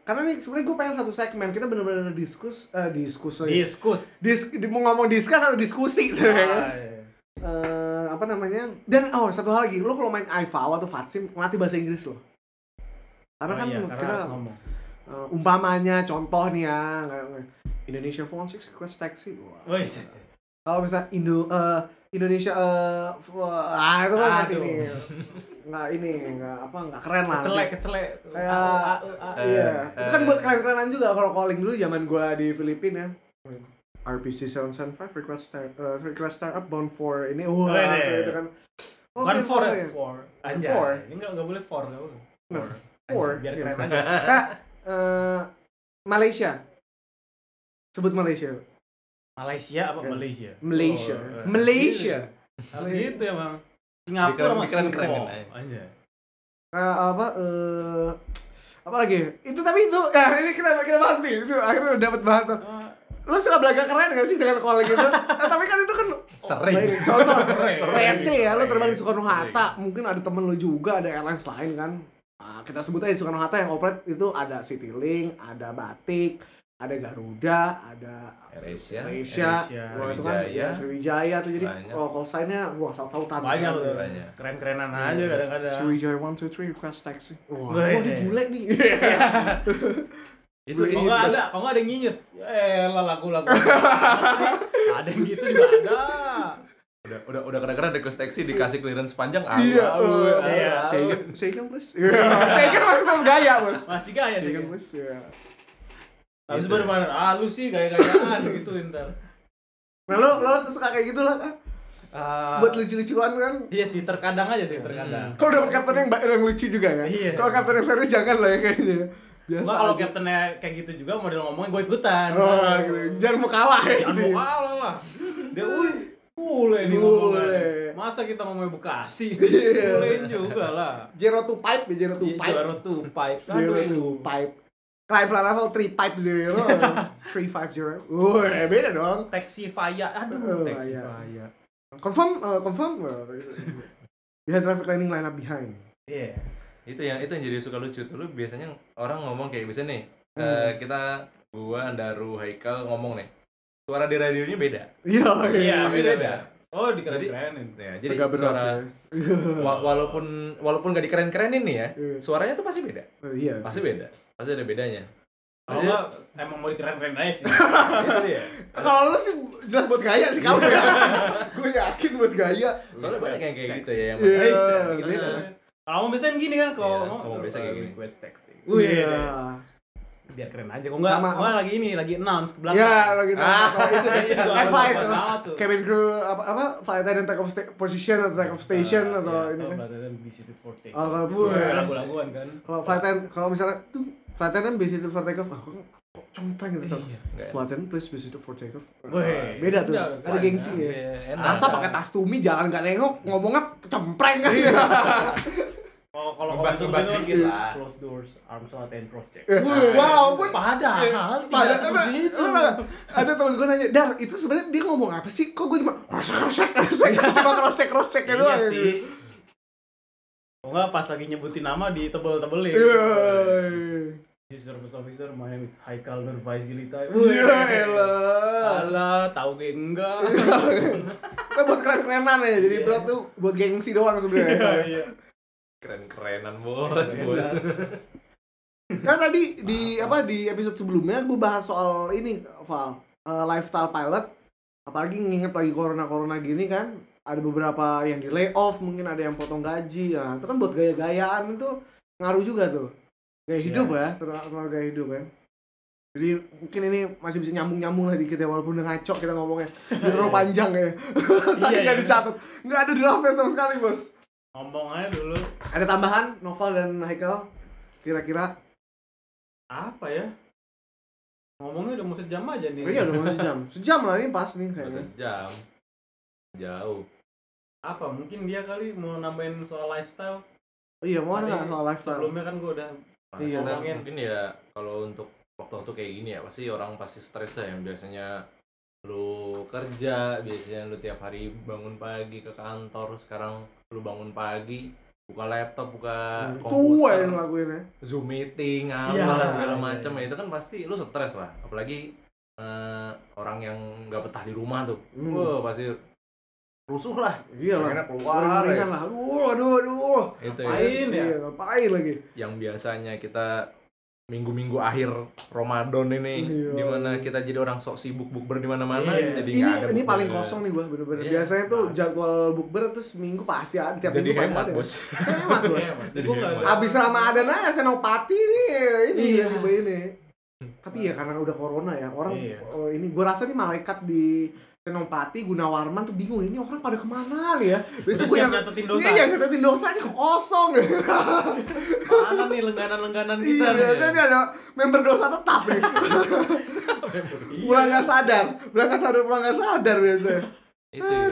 Speaker 1: Karena nih sebenarnya gue pengen satu segmen kita bener-bener diskus. Mau ngomong diskus atau diskusi sebenarnya. Apa namanya? Dan satu hal lagi, lo kalau main IVAO atau FATSIM ngelatih bahasa Inggris lo. Karena kita umpamanya contoh nih ya. Indonesia 416 request taxi.
Speaker 3: Wah.
Speaker 1: Kalau misalnya Indonesia itu kan masih ini. Enggak keren lah.
Speaker 3: Kecelek.
Speaker 1: Kayak iya. Itu kan buat keren-kerenan juga kalau calling dulu zaman gua di Filipina ya. RPC 775 request start up bound for ini. Itu kan.
Speaker 3: Bukan for. Ini enggak boleh for, enggak boleh.
Speaker 1: For.
Speaker 3: Biar keren aja.
Speaker 1: Kak Malaysia. Sebut Malaysia.
Speaker 3: Malaysia apa Malaysia?
Speaker 1: Malaysia.
Speaker 3: Harus gitu ya, Bang. Singapura sama Singapura. Anjay.
Speaker 1: Apa lagi? Itu tapi itu ini kita bahas nih. Itu akhirnya udah dapat bahasan. Lu suka belaga keren gak sih dengan call gitu? Tapi kan itu kan
Speaker 2: sering.
Speaker 1: Contoh, let's say ya, lu terbang di Soekarno-Hatta, mungkin ada temen lu juga, ada airlines lain kan. Nah, kita sebut aja di Soekarno-Hatta yang operate itu ada Citylink, ada Batik, ada Garuda, ada
Speaker 2: AirAsia,
Speaker 1: itu kan Sriwijaya tuh, jadi call sign-nya gua saut-sautan.
Speaker 3: Banyak tuh. Keren-kerenan aja kadang-kadang.
Speaker 1: Sriwijaya 1 2 3 request taxi. Wah, ini bule nih.
Speaker 3: Itu kok nggak ada yang nyinyir. Lagu-lagu. Ada yang gitu juga ada.
Speaker 2: Udah kadang-kadang request taxi dikasih clearance panjang.
Speaker 1: Iya. Shaken please. Shaken masih gaya, Bos.
Speaker 3: Masih gaya sih.
Speaker 1: Shaken please. Iya.
Speaker 3: Habis baru mana? Lu sih gaya-gayaan gitu ntar.
Speaker 1: Nah, lo suka kayak gitu lah kan? Buat lucu-lucuan kan?
Speaker 3: Iya sih, terkadang aja sih, terkadang.
Speaker 1: Kalau dapat kapten yang lucu juga ya?
Speaker 3: Iya.
Speaker 1: Kalau kapten yang serius jangan lah ya kayaknya. Biasa.
Speaker 3: Kalau kaptennya kayak gitu juga model ngomongnya gue ikutan.
Speaker 1: Oh, gitu. Jangan mau kalah ya.
Speaker 3: Jangan mau kalah lah. Dia boleh nih ngomongnya. Masa kita mau main Bekasi? Bolehin juga lah.
Speaker 1: Zero to pipe.
Speaker 3: Zero to pipe.
Speaker 1: Clive level 3 pipe 0 350. Wah, beda dong.
Speaker 3: Taxi Vaya. Aduh, Taxi Vaya.
Speaker 1: Confirm. We had traffic lining line up behind.
Speaker 3: Iya.
Speaker 2: Itu yang jadi suka lucu tuh. Lu biasanya orang ngomong kayak bisa nih. Gua Daru Haikal ngomong nih. Suara di radionya beda.
Speaker 1: Iya,
Speaker 2: pasti beda.
Speaker 3: Oh, dikeren-kerenin.
Speaker 2: Ya, jadi suara walaupun gak dikeren-kerenin nih ya, suaranya tuh pasti beda.
Speaker 1: Iya.
Speaker 2: Pasti beda. Pasti ada bedanya.
Speaker 3: Kalau enggak emang mau dikeren-kerenin aja sih.
Speaker 2: Itu dia.
Speaker 1: Kalau lu sih jelas buat gaya sih kamu ya. Gue yakin buat gaya.
Speaker 2: Soalnya banyak yang kayak gitu ya yang
Speaker 1: gitu.
Speaker 3: Kalau mau biasanya gini kan, kalau
Speaker 2: mau biasa kayak gini.
Speaker 3: Request taxi.
Speaker 1: Iya.
Speaker 3: Biar keren aja. Kok enggak lagi announce ke belakang.
Speaker 1: Ya, lagi kalau itu advice cabin crew flight attendant take off position atau take off station atau ini kan.
Speaker 3: Visited for take
Speaker 1: Oh,
Speaker 3: kalau lagu-laguan kan.
Speaker 1: Kalau flight attendant kalau misalnya flight attendant visited for take off, kok cempreng gitu. Flight attendant please visited for take off. Beda tuh. Ada gengsi ya. Masa pakai tas tumi jalan enggak nengok, ngomongnya cempreng kan.
Speaker 3: Kalau
Speaker 2: ngebahas dikit lah.
Speaker 3: Close doors, arms out and cross check.
Speaker 1: Wow,
Speaker 3: padahal tidak seperti itu.
Speaker 1: Ada temen gue nanya, Dar, itu sebenarnya dia ngomong apa sih? Kok gue cuma cross check gitu doang.
Speaker 3: Iya sih. Kok enggak pas lagi nyebutin nama ditebel-tebelin. Service officer, my name is Haikal Nur Faizilita. Alah, tahu gue enggak.
Speaker 1: Kita buat keren-kerenan ya, jadi berat tuh buat gengsi doang sebenarnya.
Speaker 2: Keren-kerenan bos.
Speaker 1: Kan tadi di episode sebelumnya gue bahas soal ini Val, lifestyle pilot. Apalagi nginget lagi corona gini kan, ada beberapa yang di layoff, mungkin ada yang potong gaji. Nah, itu kan buat gaya-gayaan itu ngaruh juga tuh. Gaya hidup ya, terutama gaya hidup kan. Jadi mungkin ini masih bisa nyambung lah dikit ya, walaupun udah ngaco kita ngomongnya. Terlalu panjang ya. Saking nggak dicatat. Nggak ada draftnya sama sekali, Bos.
Speaker 3: Ngomong aja dulu.
Speaker 1: Ada tambahan Noval dan Haikal kira-kira
Speaker 3: apa ya? Ngomongnya udah mau sejam aja nih.
Speaker 1: Iya udah mau sejam. Sejam lah ini pas nih kayaknya.
Speaker 2: Sejam. Jauh.
Speaker 3: Apa? Mungkin dia kali mau nambahin soal lifestyle.
Speaker 1: Iya mau nggak soal lifestyle?
Speaker 3: Sebelumnya kan gue udah
Speaker 2: ngomongin. Mungkin ya kalau untuk waktu-waktu kayak gini ya pasti orang pasti stres ya. Yang biasanya lu kerja, biasanya lu tiap hari bangun pagi ke kantor, sekarang lu bangun pagi buka laptop, buka komputer,
Speaker 1: yang ngelakuin ya
Speaker 2: Zoom meeting, segala macam ya itu kan pasti lu stres lah, apalagi orang yang nggak betah di rumah tuh, pasti rusuh lah,
Speaker 1: iyalah,
Speaker 2: keluar
Speaker 1: lah, aduh,
Speaker 2: itu
Speaker 3: ngapain ya,
Speaker 1: ngapain lagi,
Speaker 2: yang biasanya kita minggu-minggu akhir Ramadan ini dimana kita jadi orang sok sibuk bukber di mana-mana, jadi
Speaker 1: ini paling kosong nih gua bener-bener. Biasanya tuh jadwal bukber tuh seminggu pasti ada, tiap
Speaker 2: jadi
Speaker 1: minggu
Speaker 2: hemat,
Speaker 1: pasti ada.
Speaker 2: Bos.
Speaker 1: Hemat bos.
Speaker 2: Jadi
Speaker 1: abis Ramadan aja Senopati nih tiba-tiba ini. Tapi ya karena udah corona ya orang ini gua rasa nih malaikat di Senopati, Gunawarman tuh bingung, ini orang pada kemana nih ya? Besok gue
Speaker 3: nyatetin dosa.
Speaker 1: Iya, nyatetin dosanya kosong.
Speaker 3: Mana nih lengganan-lengganan kita
Speaker 1: Iya,
Speaker 3: nih?
Speaker 1: biasanya nih ada member dosa tetap nih. Pulang nggak sadar, pulang nggak sadar biasanya.
Speaker 2: Itu ya,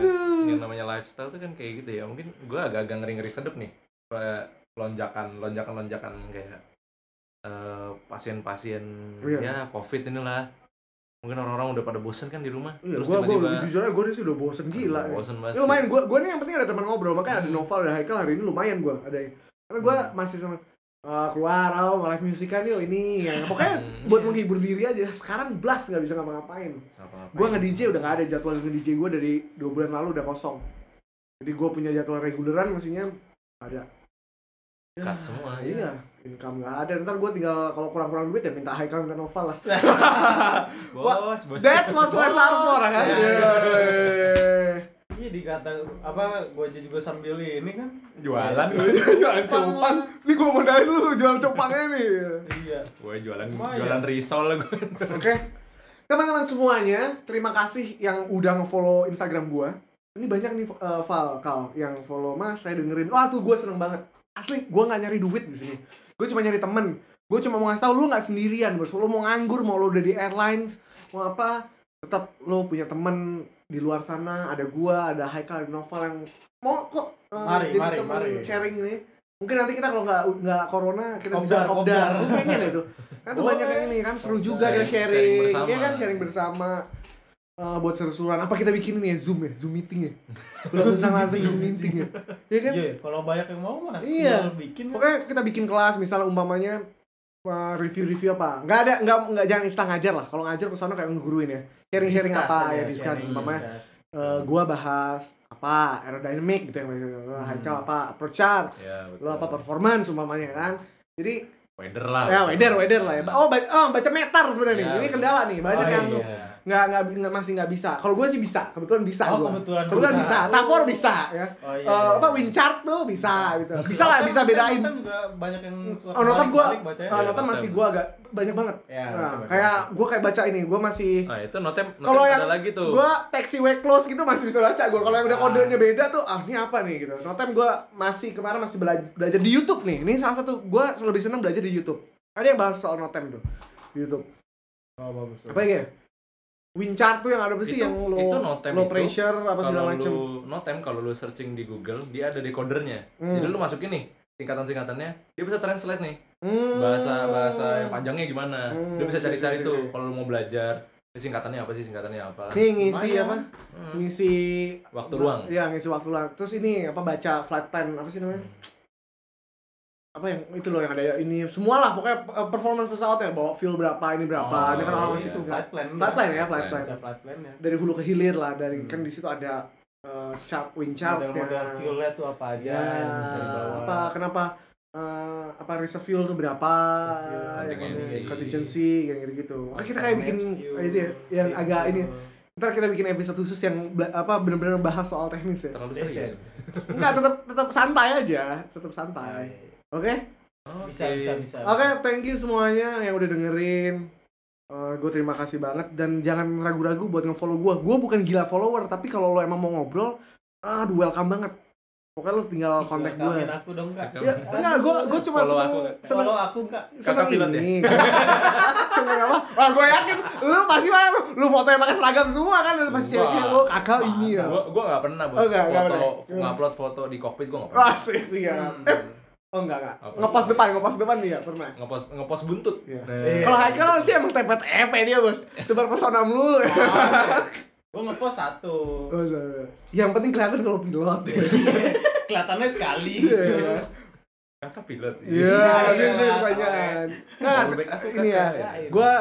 Speaker 2: yang namanya lifestyle tuh kan kayak gitu ya. Mungkin gue agak-agak ngeri-ngeri sedep nih. Kayak lonjakan kayak pasien-pasien ya COVID inilah. Mungkin orang-orang udah pada bosen kan di rumah.
Speaker 1: Iya,
Speaker 2: Terus
Speaker 1: gue
Speaker 2: tiba-tiba
Speaker 1: jujur aja gue sih udah bosen gila.
Speaker 2: Bosen
Speaker 1: Ya, lumayan gue nih yang penting ada teman ngobrol, makanya ada Noval, ada Haikal hari ini lumayan gue ada. Karena gue masih sama keluar live musikan yuk ini ya. Pokoknya buat menghibur diri aja. Sekarang blast nggak bisa ngapa-ngapain. Gue nge-DJ udah nggak ada jadwal nge-DJ gue dari 2 bulan lalu udah kosong. Jadi gue punya jadwal reguleran maksudnya ada.
Speaker 2: cut semua
Speaker 1: iya. Income nggak ada, ntar gue tinggal kalau kurang-kurang duit ya minta Haikal minta Noval lah.
Speaker 3: Bos.
Speaker 1: That's what friends are for kan.
Speaker 3: Iya dikata apa gue aja juga sambil ini kan
Speaker 2: jualan
Speaker 1: Jualan cupang. Nih gue modalin lu jual cupangnya nih.
Speaker 3: Iya.
Speaker 2: Gue jualan risol lah gue.
Speaker 1: Oke. Teman-teman semuanya, terima kasih yang udah nge-follow Instagram gue. Ini banyak nih Kal yang follow Mas, saya dengerin. Wah, tuh gue seneng banget. Asli, gue nggak nyari duit di sini. Gue cuma nyari temen. Gue cuma mau ngasih tau lu nggak sendirian, bos. Lu mau nganggur, mau lu udah di airlines, mau apa, tetap lu punya temen di luar sana. Ada gue, ada Haikal, ada Noval yang mau kok jadi temen sharing ini. Mungkin nanti kita kalau nggak corona kita bisa kopdar. Gue pengen itu. Kan tuh banyak yang ini kan seru juga kita sharing. Iya kan sharing bersama. Buat seru-seruan. Apa kita bikin ini ya Zoom meeting ya. Udah langsung Zoom meeting ya. Iya kan?
Speaker 3: Iya, kalau banyak yang mau mah.
Speaker 1: Iya.
Speaker 3: Bikin.
Speaker 1: Pokoknya kita bikin kelas misalnya umpamanya review apa. Enggak jangan instan ngajar lah. Kalau ngajar ke sana kayak ngeguruin ya. Sharing apa ya discuss umpamanya. Gua bahas apa aerodynamic gitu ya. Haikal apa approach chart. Lo apa performance umpamanya kan. Jadi
Speaker 2: weather lah.
Speaker 1: Ya weather lah ya. Baca meter sebenarnya nih. Ini kendala nih. Banyak yang masih nggak bisa. Kalau gue sih bisa, kebetulan bisa gue. Kebetulan bisa. Tafor bisa ya. Apa wind chart tuh bisa gitu. Bisa lah, bisa bedain.
Speaker 3: Notam juga banyak yang suka.
Speaker 1: Notam gue, notam masih gue agak banyak banget. Nah, kayak gue kayak baca ini, gue masih.
Speaker 2: Nah itu notam
Speaker 1: kalau yang
Speaker 2: ada lagi tuh.
Speaker 1: Gue taxi way close gitu masih bisa baca gue. Kalau yang udah kodenya beda tuh, ini apa nih gitu. Notam gue kemarin masih belajar di YouTube nih. Ini salah satu gue lebih senang belajar di YouTube. Ada yang bahas soal notam tuh di YouTube.
Speaker 3: Oh bagus.
Speaker 1: Apa ya? Wind chart tuh yang ada sih yang low pressure apa segala macam.
Speaker 2: Notem kalau lu searching di Google, dia ada decodernya. Jadi lu masukin nih singkatan-singkatannya, dia bisa translate nih. Bahasa yang panjangnya gimana. Dia bisa cari-cari tuh kalau lu mau belajar. Singkatannya apa?
Speaker 1: Nih ngisi apa? Ngisi
Speaker 2: waktu luang.
Speaker 1: Iya, ngisi waktu luang. Terus ini apa baca flight plan apa sih namanya? Apa yang itu loh yang ada ini semua lah pokoknya performance pesawatnya bawa fuel berapa ini berapa ini kan orang di situ
Speaker 3: flight plan
Speaker 1: ya dari hulu ke hilir lah dari kan di situ ada wind chart
Speaker 3: model fuelnya tuh apa aja yang bisa dibawa
Speaker 1: apa kenapa apa reserve fuel tuh berapa contingency kayak gitu kita kayak bikin itu ya yang agak ini ntar kita bikin episode khusus yang benar-benar bahas soal teknis ya
Speaker 2: terlalu serius
Speaker 1: enggak tetap santai aja Oke?
Speaker 3: Bisa.
Speaker 1: Oke, thank you semuanya yang udah dengerin. Gue terima kasih banget dan jangan ragu-ragu buat nge-follow gue. Gue bukan gila follower, tapi kalau lo emang mau ngobrol, welcome banget. Pokoknya lo tinggal kontak gue.
Speaker 3: Aku dong Kak.
Speaker 1: Ya, enggak, gue cuma
Speaker 3: follow aku Kak.
Speaker 1: Seneng ini. Seneng apa? Wah, gue yakin lu pasti lu fotonya pakai seragam semua kan, lu pasti cewek-cewek lo kakak ini ya.
Speaker 2: Gue enggak pernah bos. Ngupload foto di kokpit gue enggak pernah.
Speaker 1: Siap. Oh enggak. Ngepost depan dia pernah.
Speaker 2: Ngepost buntut.
Speaker 1: Kalau Haikal sih emang TPTP dia, Bos. Tebar pesona melulu ya.
Speaker 3: Gua ngepost satu.
Speaker 1: Yang penting kelihatan kalau pilot.
Speaker 3: Kelihatannya sekali.
Speaker 2: Kakak pilot.
Speaker 1: Iya, dia kebanyakan. Nah, ini ya. Gua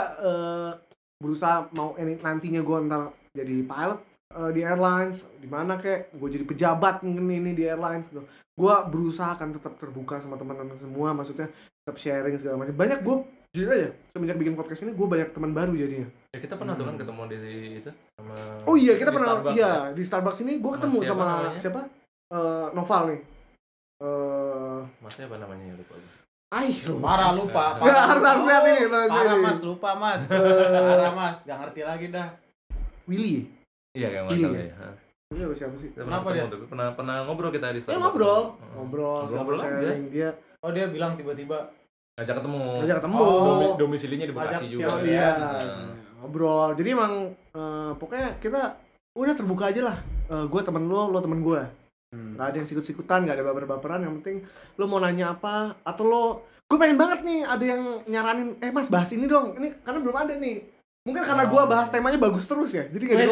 Speaker 1: berusaha mau nantinya gua ntar jadi pilot di airlines, di mana kek, gue jadi pejabat mungkin ini di airlines gitu. Gue berusaha akan tetap terbuka sama teman-teman semua, maksudnya tetap sharing segala macam. Banyak gue jujur aja semenjak bikin podcast ini gue banyak teman baru jadinya.
Speaker 2: Ya kita pernah tuh kan ketemu di itu sama.
Speaker 1: Oh iya kita pernah di Starbucks ini gue ketemu sama siapa? Noval nih.
Speaker 2: Masnya apa namanya ya lupa.
Speaker 3: Parah lupa.
Speaker 1: Ya harus lihat ini.
Speaker 3: Parah Mas lupa Mas. Parah Mas, gak ngerti lagi dah.
Speaker 1: Willy.
Speaker 2: Iya kayak
Speaker 1: Gili,
Speaker 2: masalah
Speaker 1: ya?
Speaker 2: ya.
Speaker 1: Iya, siapa sih?
Speaker 2: Kita
Speaker 3: Kenapa
Speaker 2: ketemu
Speaker 3: dia?
Speaker 2: tuh. Pernah ngobrol kita di
Speaker 1: Ya
Speaker 2: Starbucks.
Speaker 1: ngobrol
Speaker 2: aja.
Speaker 1: sharing dia.
Speaker 3: Oh dia bilang tiba-tiba
Speaker 2: Ngajak ketemu. Domisilinya di Bekasi juga.
Speaker 1: Oh, iya. Ngobrol. Jadi emang pokoknya kita udah terbuka aja lah. Gue temen lo temen gue. Gak ada yang sikut-sikutan, gak ada baper-baperan. Yang penting lo mau nanya apa atau gue pengen banget nih ada yang nyaranin, mas bahas ini dong. Ini karena belum ada nih. Mungkin karena gue bahas temanya bagus terus ya. Jadi gak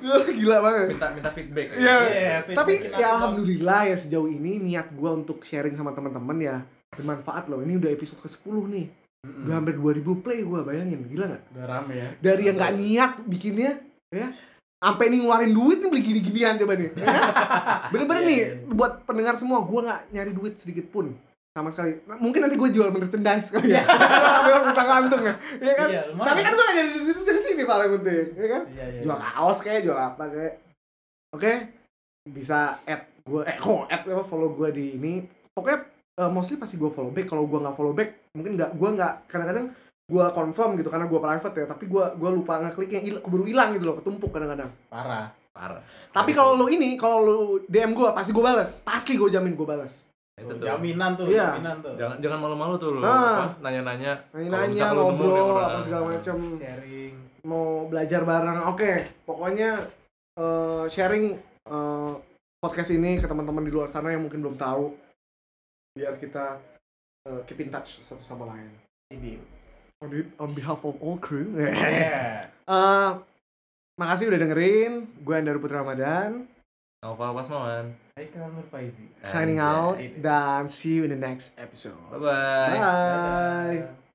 Speaker 1: ada gila banget.
Speaker 2: Minta feedback.
Speaker 1: Iya.
Speaker 3: feedback
Speaker 1: Tapi
Speaker 3: kita
Speaker 1: ya alhamdulillah ya sejauh ini niat gue untuk sharing sama teman-teman ya bermanfaat loh. Ini udah episode ke-10 nih. Udah hampir 2000 play gue, bayangin. Gila gak?
Speaker 3: udah rame ya.
Speaker 1: Dari yang gak niat bikinnya ya sampai nih ngeluarin duit nih beli gini-ginian coba nih. Ya? Bener-bener nih buat pendengar semua, gue gak nyari duit sedikit pun sama sekali. Mungkin nanti gue jual merchandise kali ya. Memang utang kantung ya. Ya kan?
Speaker 3: Iya,
Speaker 1: Tapi kan gue gak nyari duit dari sini paling penting, ya kan?
Speaker 3: Iya.
Speaker 1: Jual kaos kayak, jual apa kayak. Oke. Bisa add gue follow gue di ini. Pokoknya mostly pasti gue follow back. Kalau gue nggak follow back, mungkin gue nggak kadang-kadang gue confirm gitu karena gue private ya. Tapi gue lupa ngekliknya, keburu hilang gitu loh, ketumpuk kadang-kadang.
Speaker 3: Parah.
Speaker 1: Tapi kalau lu DM gue pasti gue balas. Pasti gue jamin gue balas.
Speaker 2: Itu tuh.
Speaker 3: Jaminan tuh.
Speaker 2: Jangan malu-malu tuh lu. Nanya-nanya.
Speaker 1: Nanya, ngobrol apa segala macam.
Speaker 3: Sharing.
Speaker 1: Mau belajar bareng. Oke. Pokoknya sharing podcast ini ke teman-teman di luar sana yang mungkin belum tahu. Biar kita keep in touch satu sama lain.
Speaker 3: Ini.
Speaker 1: On behalf of all crew.
Speaker 3: Yeah.
Speaker 1: Makasih udah dengerin. Gue Andar Putra Ramadan.
Speaker 2: Nova Pasmawan.
Speaker 3: Haikal Nur Faizi.
Speaker 1: Signing out dan see you in the next episode.
Speaker 2: Bye-bye.
Speaker 1: Bye.